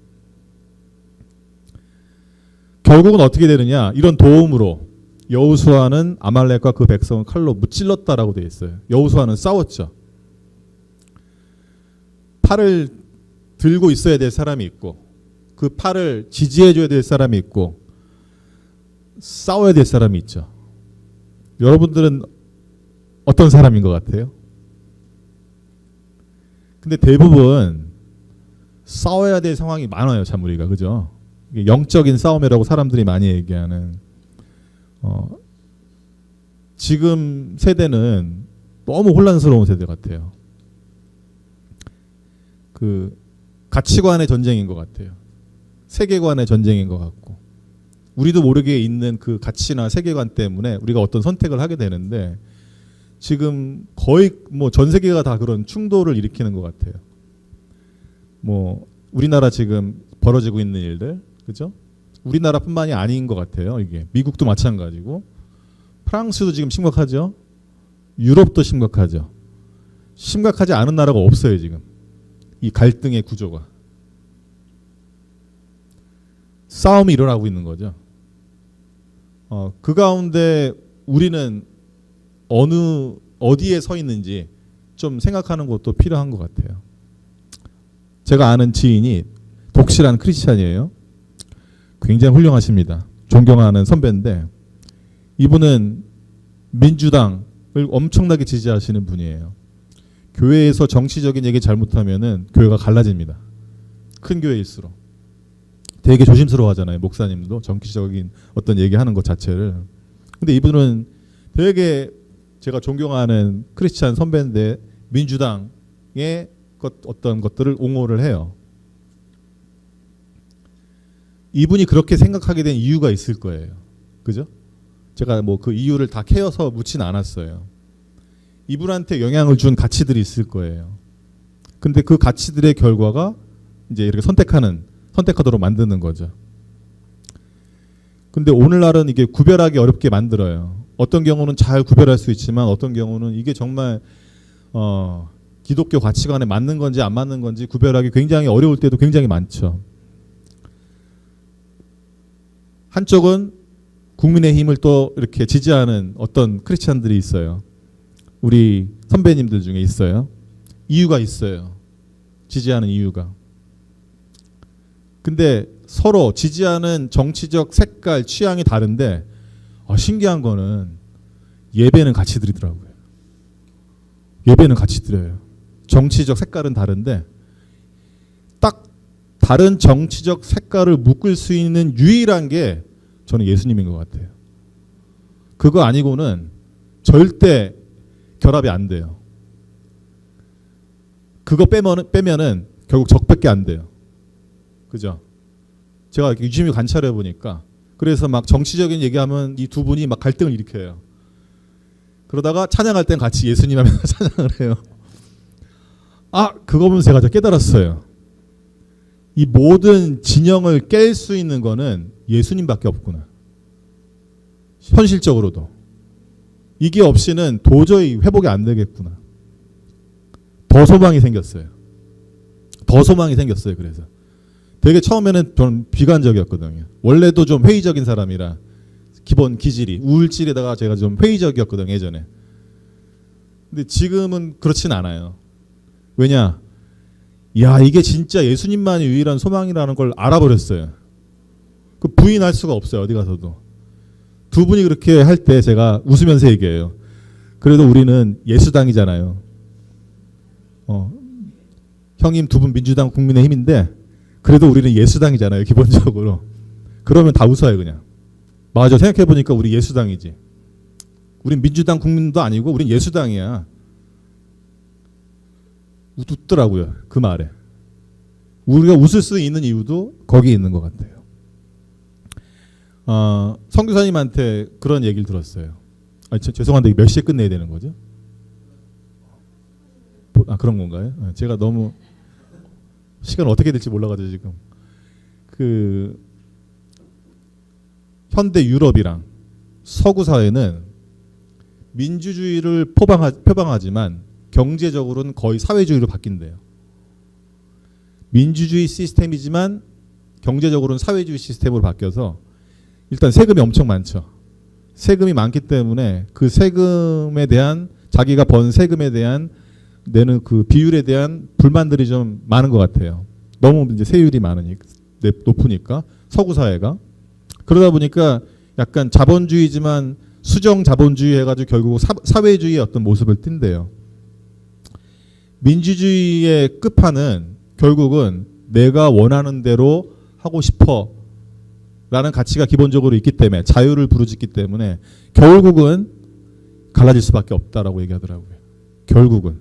[SPEAKER 1] 결국은 어떻게 되느냐. 이런 도움으로 여호수아는 아말렉과 그 백성을 칼로 무찔렀다라고 되어 있어요. 여호수아는 싸웠죠. 팔을 들고 있어야 될 사람이 있고 그 팔을 지지해 줘야 될 사람이 있고 싸워야 될 사람이 있죠. 여러분들은 어떤 사람인 것 같아요? 근데 대부분 싸워야 될 상황이 많아요. 참 우리가. 그죠? 영적인 싸움이라고 사람들이 많이 얘기하는 지금 세대는 너무 혼란스러운 세대 같아요. 그 가치관의 전쟁인 것 같아요. 세계관의 전쟁인 것 같고 우리도 모르게 있는 그 가치나 세계관 때문에 우리가 어떤 선택을 하게 되는데 지금 거의 뭐 전 세계가 다 그런 충돌을 일으키는 것 같아요. 뭐 우리나라 지금 벌어지고 있는 일들, 그죠? 우리나라뿐만이 아닌 것 같아요. 이게 미국도 마찬가지고 프랑스도 지금 심각하죠. 유럽도 심각하죠. 심각하지 않은 나라가 없어요 지금. 이 갈등의 구조가 싸움이 일어나고 있는 거죠. 그 가운데 우리는 어디에 서 있는지 좀 생각하는 것도 필요한 것 같아요. 제가 아는 지인이 독실한 크리스찬이에요. 굉장히 훌륭하십니다. 존경하는 선배인데 이분은 민주당을 엄청나게 지지하시는 분이에요. 교회에서 정치적인 얘기 잘못하면은 교회가 갈라집니다. 큰 교회일수록. 되게 조심스러워하잖아요. 목사님도 정치적인 어떤 얘기하는 것 자체를. 근데 이분은 되게 제가 존경하는 크리스찬 선배인데 민주당의 어떤 것들을 옹호를 해요. 이분이 그렇게 생각하게 된 이유가 있을 거예요. 그죠? 제가 뭐 그 이유를 다 캐어서 묻진 않았어요. 이분한테 영향을 준 가치들이 있을 거예요. 근데 그 가치들의 결과가 이제 이렇게 선택하도록 만드는 거죠. 근데 오늘날은 이게 구별하기 어렵게 만들어요. 어떤 경우는 잘 구별할 수 있지만 어떤 경우는 이게 정말 기독교 가치관에 맞는 건지 안 맞는 건지 구별하기 굉장히 어려울 때도 굉장히 많죠. 한쪽은 국민의힘을 또 이렇게 지지하는 어떤 크리스찬들이 있어요. 우리 선배님들 중에 있어요. 이유가 있어요. 지지하는 이유가. 근데 서로 지지하는 정치적 색깔, 취향이 다른데 신기한 거는 예배는 같이 드리더라고요. 예배는 같이 드려요. 정치적 색깔은 다른데 딱 다른 정치적 색깔을 묶을 수 있는 유일한 게 저는 예수님인 것 같아요. 그거 아니고는 절대 결합이 안 돼요. 그거 빼면은 결국 적밖에 안 돼요. 그죠? 제가 유심히 관찰해 보니까 그래서 막 정치적인 얘기하면 이 두 분이 막 갈등을 일으켜요. 그러다가 찬양할 땐 같이 예수님 하면서 찬양을 해요. 그거 보면서 제가 깨달았어요. 이 모든 진영을 깰 수 있는 거는 예수님밖에 없구나. 현실적으로도. 이게 없이는 도저히 회복이 안 되겠구나. 더 소망이 생겼어요. 더 소망이 생겼어요. 그래서 되게 처음에는 좀 비관적이었거든요. 원래도 좀 회의적인 사람이라 기본 기질이 우울질에다가 제가 좀 회의적이었거든요. 예전에. 근데 지금은 그렇진 않아요. 왜냐? 야, 이게 진짜 예수님만이 유일한 소망이라는 걸 알아버렸어요. 그 부인할 수가 없어요. 어디 가서도. 두 분이 그렇게 할 때 제가 웃으면서 얘기해요. 그래도 우리는 예수당이잖아요. 형님 두 분 민주당 국민의힘인데 그래도 우리는 예수당이잖아요. 기본적으로. 그러면 다 웃어요. 그냥. 맞아. 생각해보니까 우리 예수당이지. 우린 민주당 국민도 아니고 우린 예수당이야. 웃더라고요. 그 말에. 우리가 웃을 수 있는 이유도 거기에 있는 것 같아요. 선교사님한테 그런 얘기를 들었어요. 죄송한데 몇 시에 끝내야 되는 거죠? 그런 건가요? 제가 너무 시간 어떻게 될지 몰라가지고 지금 그 현대 유럽이랑 서구 사회는 민주주의를 표방하지만 경제적으로는 거의 사회주의로 바뀐대요. 민주주의 시스템이지만 경제적으로는 사회주의 시스템으로 바뀌어서 일단 세금이 엄청 많죠. 세금이 많기 때문에 그 세금에 대한 자기가 번 세금에 대한 내는 그 비율에 대한 불만들이 좀 많은 것 같아요. 너무 이제 세율이 높으니까 서구 사회가 그러다 보니까 약간 자본주의지만 수정 자본주의 해가지고 결국 사회주의의 어떤 모습을 띈대요. 민주주의의 끝판은 결국은 내가 원하는 대로 하고 싶어 라는 가치가 기본적으로 있기 때문에 자유를 부르짖기 때문에 결국은 갈라질 수밖에 없다라고 얘기하더라고요. 결국은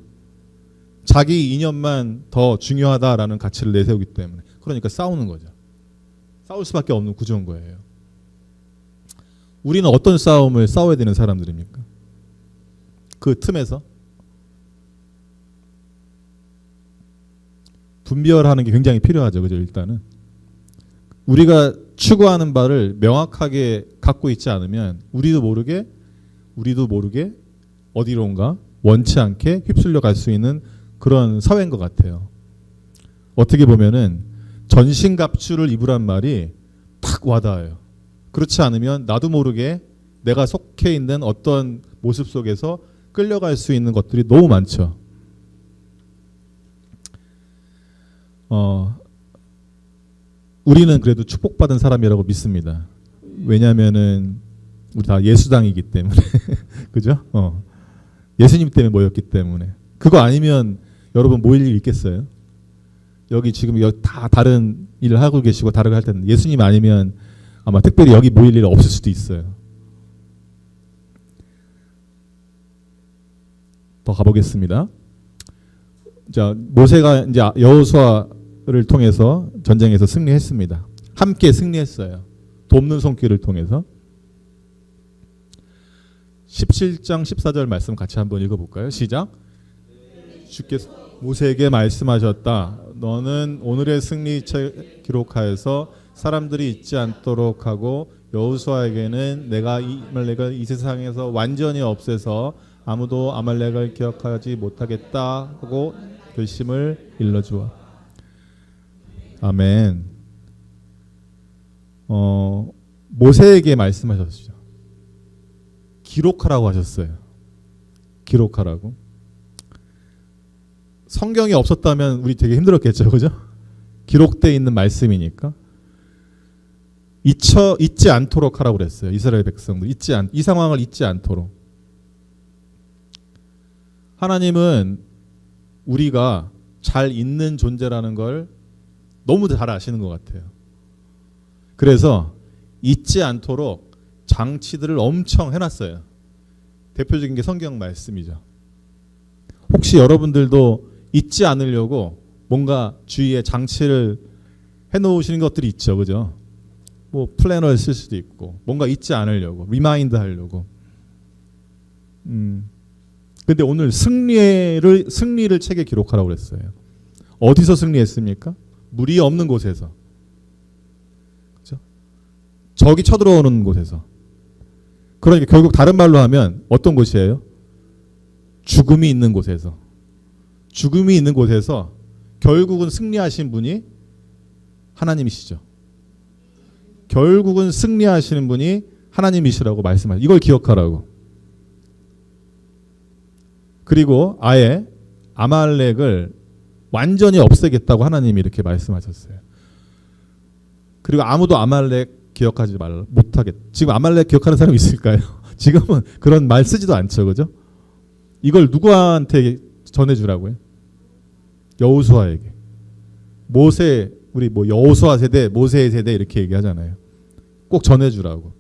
[SPEAKER 1] 자기 이념만 더 중요하다라는 가치를 내세우기 때문에 그러니까 싸우는 거죠. 싸울 수밖에 없는 구조인 거예요. 우리는 어떤 싸움을 싸워야 되는 사람들입니까? 그 틈에서 분별하는 게 굉장히 필요하죠. 그죠? 일단은 우리가 추구하는 바를 명확하게 갖고 있지 않으면 우리도 모르게 어디론가 원치 않게 휩쓸려 갈 수 있는 그런 사회인 것 같아요. 어떻게 보면은 전신갑주를 입으란 말이 탁 와닿아요. 그렇지 않으면 나도 모르게 내가 속해 있는 어떤 모습 속에서 끌려갈 수 있는 것들이 너무 많죠. 우리는 그래도 축복받은 사람이라고 믿습니다. 왜냐하면은 우리 다 예수당이기 때문에 그죠? 예수님 때문에 모였기 때문에 그거 아니면 여러분 모일 일 있겠어요? 여기 지금 다 다른 일을 하고 계시고 다른 걸 할 텐데 예수님 아니면 아마 특별히 여기 모일 일 없을 수도 있어요. 더 가보겠습니다. 자, 모세가 이제 여호수아를 통해서 전쟁에서 승리했습니다. 함께 승리했어요. 돕는 손길을 통해서. 17장 14절 말씀 같이 한번 읽어볼까요? 시작. 주께서 모세에게 말씀하셨다. 너는 오늘의 승리책 기록하여서 사람들이 잊지 않도록 하고 여호수아에게는 내가 이 아말렉을 이 세상에서 완전히 없애서 아무도 아말렉을 기억하지 못하겠다 하고 결심을 일러주어. 아멘. 모세에게 말씀하셨죠. 기록하라고 하셨어요. 기록하라고. 성경이 없었다면 우리 되게 힘들었겠죠, 그죠? 기록되어 있는 말씀이니까 잊지 않도록 하라고 그랬어요. 이스라엘 백성들 이 상황을 잊지 않도록. 하나님은 우리가 잘 있는 존재라는 걸 너무 잘 아시는 것 같아요. 그래서 잊지 않도록 장치들을 엄청 해놨어요. 대표적인 게 성경 말씀이죠. 혹시 여러분들도 잊지 않으려고 뭔가 주위에 장치를 해놓으시는 것들이 있죠, 그죠? 뭐 플래너를 쓸 수도 있고 뭔가 잊지 않으려고 리마인드 하려고. 근데 오늘 승리를 책에 기록하라고 그랬어요. 어디서 승리했습니까? 물이 없는 곳에서. 그렇죠? 적이 쳐들어오는 곳에서. 그러니까 결국 다른 말로 하면 어떤 곳이에요? 죽음이 있는 곳에서. 죽음이 있는 곳에서 결국은 승리하신 분이 하나님이시죠. 결국은 승리하시는 분이 하나님이시라고 말씀하세요. 이걸 기억하라고. 그리고 아예 아말렉을 완전히 없애겠다고 하나님이 이렇게 말씀하셨어요. 그리고 아무도 아말렉 기억하지 말라. 못하겠. 지금 아말렉 기억하는 사람이 있을까요? 지금은 그런 말 쓰지도 않죠. 그죠? 이걸 누구한테 전해주라고요? 여호수아에게. 모세, 우리 뭐 여호수아 세대, 모세의 세대 이렇게 얘기하잖아요. 꼭 전해주라고.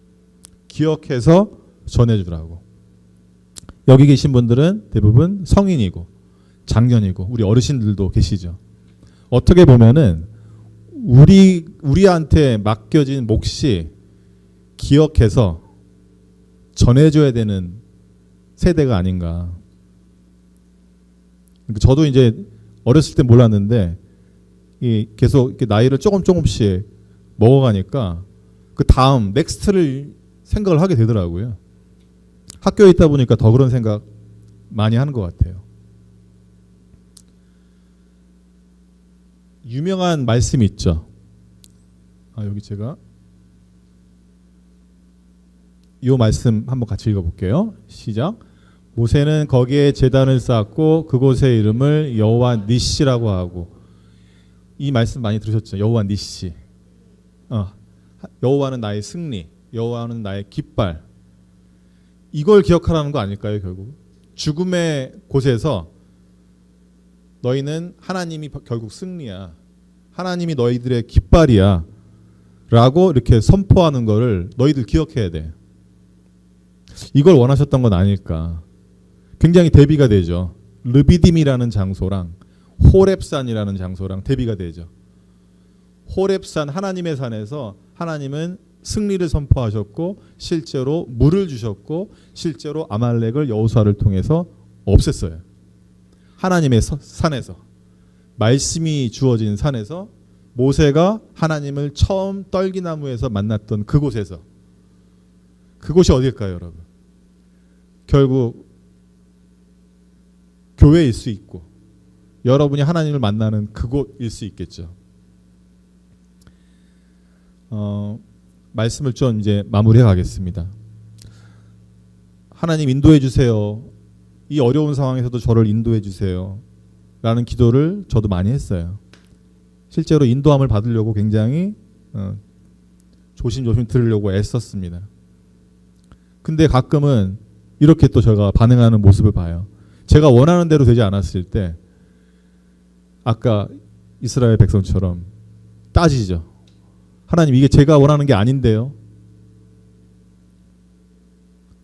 [SPEAKER 1] 기억해서 전해주라고. 여기 계신 분들은 대부분 성인이고 장년이고 우리 어르신들도 계시죠. 어떻게 보면은 우리한테 맡겨진 몫이 기억해서 전해줘야 되는 세대가 아닌가. 저도 이제 어렸을 때 몰랐는데 계속 이렇게 나이를 조금씩 먹어가니까 그 다음 넥스트를 생각을 하게 되더라고요. 학교에 있다 보니까 더 그런 생각 많이 하는 것 같아요. 유명한 말씀이 있죠. 여기 제가 이 말씀 한번 같이 읽어볼게요. 시작. 모세는 거기에 제단을 쌓았고 그곳의 이름을 여호와 니시라고 하고. 이 말씀 많이 들으셨죠? 여호와 니시. 여호와는 나의 승리, 여호와는 나의 깃발. 이걸 기억하라는 거 아닐까요? 결국 죽음의 곳에서 너희는 하나님이 결국 승리야, 하나님이 너희들의 깃발이야 라고 이렇게 선포하는 거를 너희들 기억해야 돼. 이걸 원하셨던 건 아닐까. 굉장히 대비가 되죠. 르비딤이라는 장소랑 호렙산이라는 장소랑 대비가 되죠. 호렙산, 하나님의 산에서 하나님은 승리를 선포하셨고 실제로 물을 주셨고 실제로 아말렉을 여호수아를 통해서 없앴어요. 하나님의 산에서, 말씀이 주어진 산에서 모세가 하나님을 처음 떨기나무에서 만났던 그곳에서. 그곳이 어딜까요, 여러분? 결국 교회일 수 있고 여러분이 하나님을 만나는 그곳일 수 있겠죠. 말씀을 좀 이제 마무리해 가겠습니다. 하나님 인도해 주세요. 이 어려운 상황에서도 저를 인도해 주세요. 라는 기도를 저도 많이 했어요. 실제로 인도함을 받으려고 굉장히 조심조심 들으려고 애썼습니다. 근데 가끔은 이렇게 또 제가 반응하는 모습을 봐요. 제가 원하는 대로 되지 않았을 때 아까 이스라엘 백성처럼 따지죠. 하나님, 이게 제가 원하는 게 아닌데요.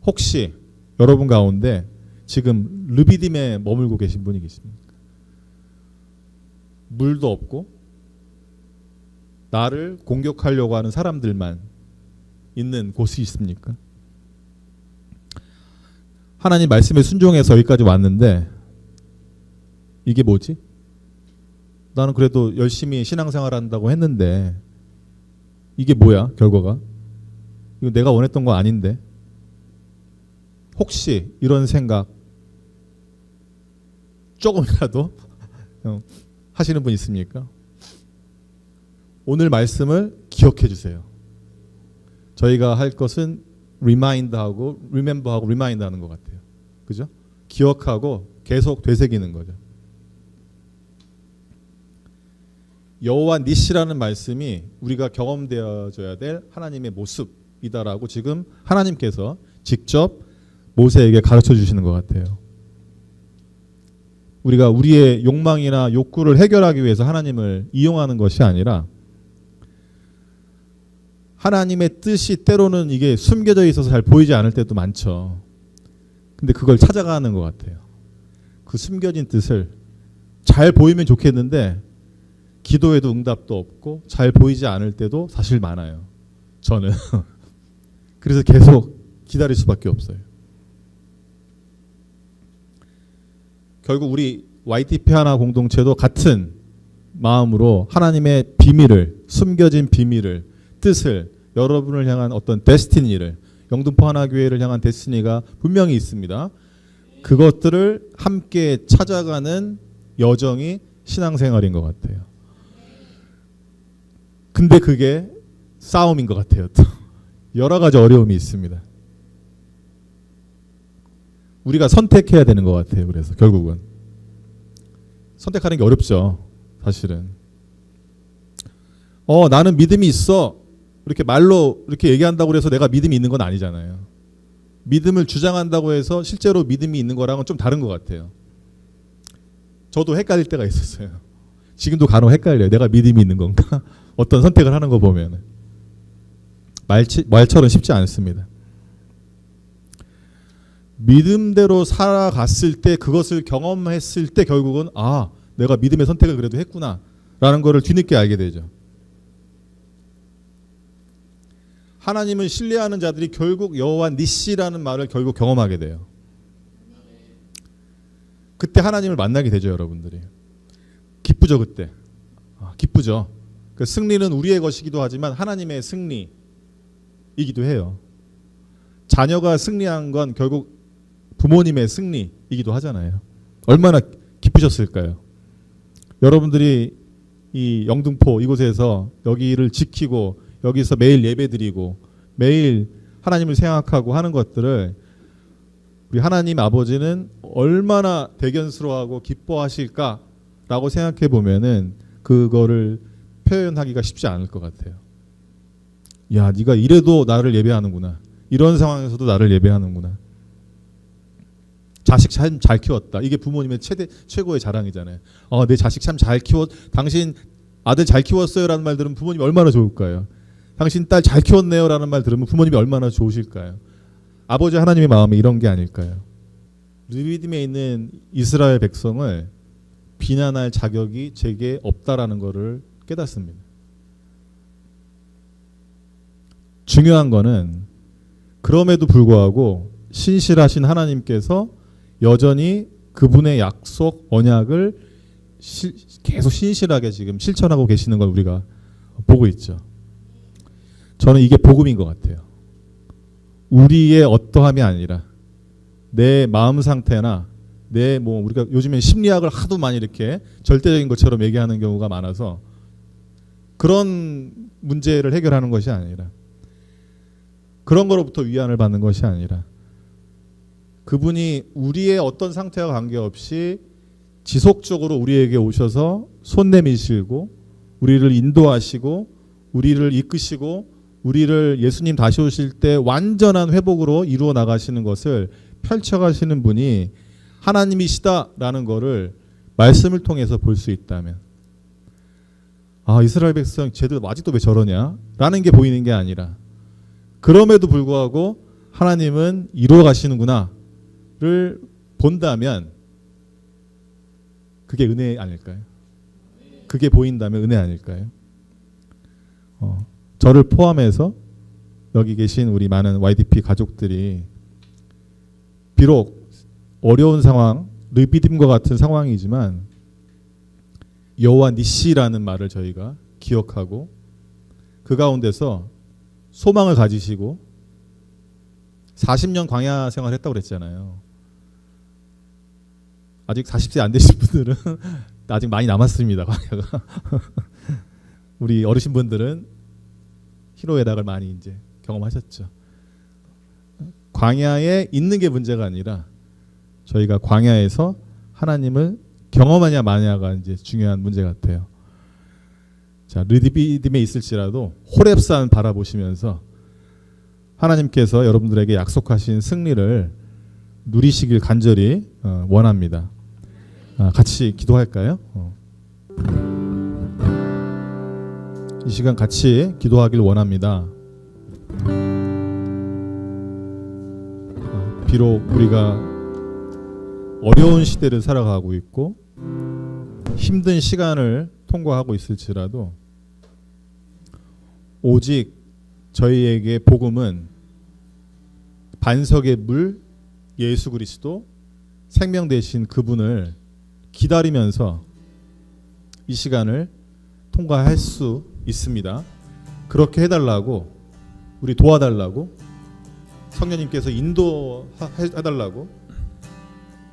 [SPEAKER 1] 혹시 여러분 가운데 지금 르비딤에 머물고 계신 분이 계십니까? 물도 없고 나를 공격하려고 하는 사람들만 있는 곳이 있습니까? 하나님 말씀에 순종해서 여기까지 왔는데 이게 뭐지? 나는 그래도 열심히 신앙생활 한다고 했는데 이게 뭐야, 결과가? 이거 내가 원했던 거 아닌데. 혹시 이런 생각 조금이라도 하시는 분 있습니까? 오늘 말씀을 기억해 주세요. 저희가 할 것은 remind하고 remember하고 remind 하는 것 같아요. 그죠? 기억하고 계속 되새기는 거죠. 여호와 니시라는 말씀이 우리가 경험되어져야 될 하나님의 모습이다라고 지금 하나님께서 직접 모세에게 가르쳐 주시는 것 같아요. 우리가 우리의 욕망이나 욕구를 해결하기 위해서 하나님을 이용하는 것이 아니라 하나님의 뜻이 때로는 이게 숨겨져 있어서 잘 보이지 않을 때도 많죠. 근데 그걸 찾아가는 것 같아요. 그 숨겨진 뜻을 잘 보이면 좋겠는데 기도에도 응답도 없고 잘 보이지 않을 때도 사실 많아요. 저는. 그래서 계속 기다릴 수밖에 없어요. 결국 우리 YTP 하나 공동체도 같은 마음으로 하나님의 비밀을, 숨겨진 비밀을, 뜻을, 여러분을 향한 어떤 데스티니를 영등포 하나교회를 향한 데스티니가 분명히 있습니다. 그것들을 함께 찾아가는 여정이 신앙생활인 것 같아요. 근데 그게 싸움인 것 같아요. 또 여러 가지 어려움이 있습니다. 우리가 선택해야 되는 것 같아요. 그래서 결국은 선택하는 게 어렵죠. 사실은 나는 믿음이 있어 이렇게 말로 이렇게 얘기한다고 해서 내가 믿음이 있는 건 아니잖아요. 믿음을 주장한다고 해서 실제로 믿음이 있는 거랑은 좀 다른 것 같아요. 저도 헷갈릴 때가 있었어요. 지금도 간혹 헷갈려요. 내가 믿음이 있는 건가? 어떤 선택을 하는 거 보면 말처럼 쉽지 않습니다. 믿음대로 살아갔을 때, 그것을 경험했을 때 결국은 내가 믿음의 선택을 그래도 했구나 라는 거를 뒤늦게 알게 되죠. 하나님을 신뢰하는 자들이 결국 여호와 니시라는 말을 결국 경험하게 돼요. 그때 하나님을 만나게 되죠. 여러분들이 기쁘죠. 그때 기쁘죠. 그 승리는 우리의 것이기도 하지만 하나님의 승리이기도 해요. 자녀가 승리한 건 결국 부모님의 승리이기도 하잖아요. 얼마나 기쁘셨을까요? 여러분들이 이 영등포 이곳에서 여기를 지키고 여기서 매일 예배드리고 매일 하나님을 생각하고 하는 것들을 우리 하나님 아버지는 얼마나 대견스러워하고 기뻐하실까라고 생각해 보면은 그거를 표현하기가 쉽지 않을 것 같아요. 야, 네가 이래도 나를 예배하는구나. 이런 상황에서도 나를 예배하는구나. 자식 참 잘 키웠다. 이게 부모님의 최고의 자랑이잖아요. 내 자식 참 잘 키웠. 당신 아들 잘 키웠어요라는 말 들으면 부모님이 얼마나 좋을까요? 당신 딸 잘 키웠네요라는 말 들으면 부모님이 얼마나 좋으실까요? 아버지 하나님의 마음이 이런 게 아닐까요? 르비딤에 있는 이스라엘 백성을 비난할 자격이 제게 없다라는 것을 깨닫습니다. 중요한 거는 그럼에도 불구하고 신실하신 하나님께서 여전히 그분의 약속 언약을 계속 신실하게 지금 실천하고 계시는 걸 우리가 보고 있죠. 저는 이게 복음인 것 같아요. 우리의 어떠함이 아니라 내 마음 상태나 우리가 요즘에 심리학을 하도 많이 이렇게 절대적인 것처럼 얘기하는 경우가 많아서 그런 문제를 해결하는 것이 아니라, 그런 거로부터 위안을 받는 것이 아니라, 그분이 우리의 어떤 상태와 관계없이 지속적으로 우리에게 오셔서 손 내미시고 우리를 인도하시고 우리를 이끄시고 우리를 예수님 다시 오실 때 완전한 회복으로 이루어 나가시는 것을 펼쳐가시는 분이 하나님이시다라는 것을 말씀을 통해서 볼 수 있다면, 이스라엘 백성 쟤들 아직도 왜 저러냐 라는 게 보이는 게 아니라, 그럼에도 불구하고 하나님은 이루어 가시는구나 를 본다면 그게 은혜 아닐까요? 그게 보인다면 은혜 아닐까요? 저를 포함해서 여기 계신 우리 많은 YDP 가족들이 비록 어려운 상황, 르비딤과 같은 상황이지만 여호와 니시라는 말을 저희가 기억하고 그 가운데서 소망을 가지시고 40년 광야 생활했다고 그랬잖아요. 아직 40세 안 되신 분들은 아직 많이 남았습니다. 광야가. 우리 어르신분들은 희로애락을 많이 이제 경험하셨죠. 광야에 있는 게 문제가 아니라 저희가 광야에서 하나님을 경험하냐 마냐가 이제 중요한 문제 같아요. 자, 르비딤에 있을지라도 호렙산 바라보시면서 하나님께서 여러분들에게 약속하신 승리를 누리시길 간절히 원합니다. 같이 기도할까요? 이 시간 같이 기도하길 원합니다. 비록 우리가 어려운 시대를 살아가고 있고 힘든 시간을 통과하고 있을지라도 오직 저희에게 복음은 반석의 물 예수 그리스도 생명 되신 그분을 기다리면서 이 시간을 통과할 수 있습니다. 그렇게 해달라고, 우리 도와달라고 성령님께서 인도해달라고,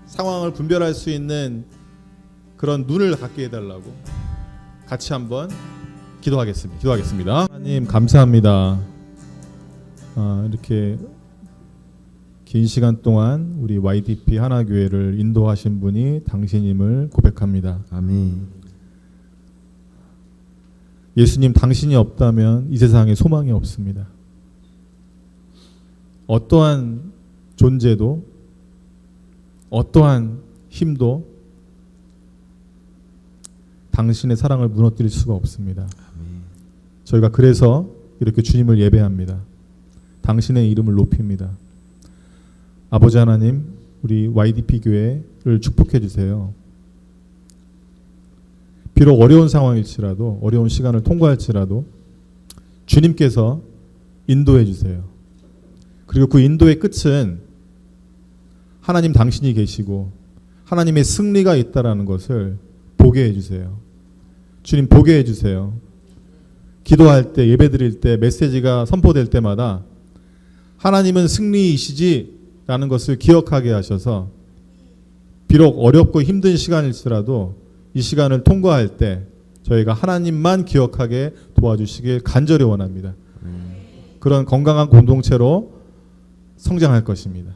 [SPEAKER 1] 상황을 분별할 수 있는 그런 눈을 갖게 해달라고 같이 한번 기도하겠습니다. 하나님 감사합니다. 이렇게 긴 시간 동안 우리 YDP 하나교회를 인도하신 분이 당신임을 고백합니다.
[SPEAKER 2] 아멘.
[SPEAKER 1] 예수님, 당신이 없다면 이 세상에 소망이 없습니다. 어떠한 존재도 어떠한 힘도 당신의 사랑을 무너뜨릴 수가 없습니다.
[SPEAKER 2] 아멘.
[SPEAKER 1] 저희가 그래서 이렇게 주님을 예배합니다. 당신의 이름을 높입니다. 아버지 하나님, 우리 YDP 교회를 축복해 주세요. 비록 어려운 상황일지라도, 어려운 시간을 통과할지라도 주님께서 인도해 주세요. 그리고 그 인도의 끝은 하나님 당신이 계시고 하나님의 승리가 있다라는 것을 보게 해주세요. 주님, 보게 해주세요. 기도할 때, 예배드릴 때, 메시지가 선포될 때마다 하나님은 승리이시지 라는 것을 기억하게 하셔서 비록 어렵고 힘든 시간일지라도 이 시간을 통과할 때 저희가 하나님만 기억하게 도와주시길 간절히 원합니다. 그런 건강한 공동체로 성장할 것입니다.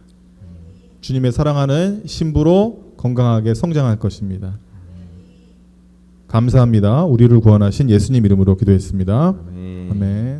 [SPEAKER 1] 주님의 사랑하는 신부로 건강하게 성장할 것입니다. 감사합니다. 우리를 구원하신 예수님 이름으로 기도했습니다.
[SPEAKER 2] 아멘.
[SPEAKER 1] 아멘.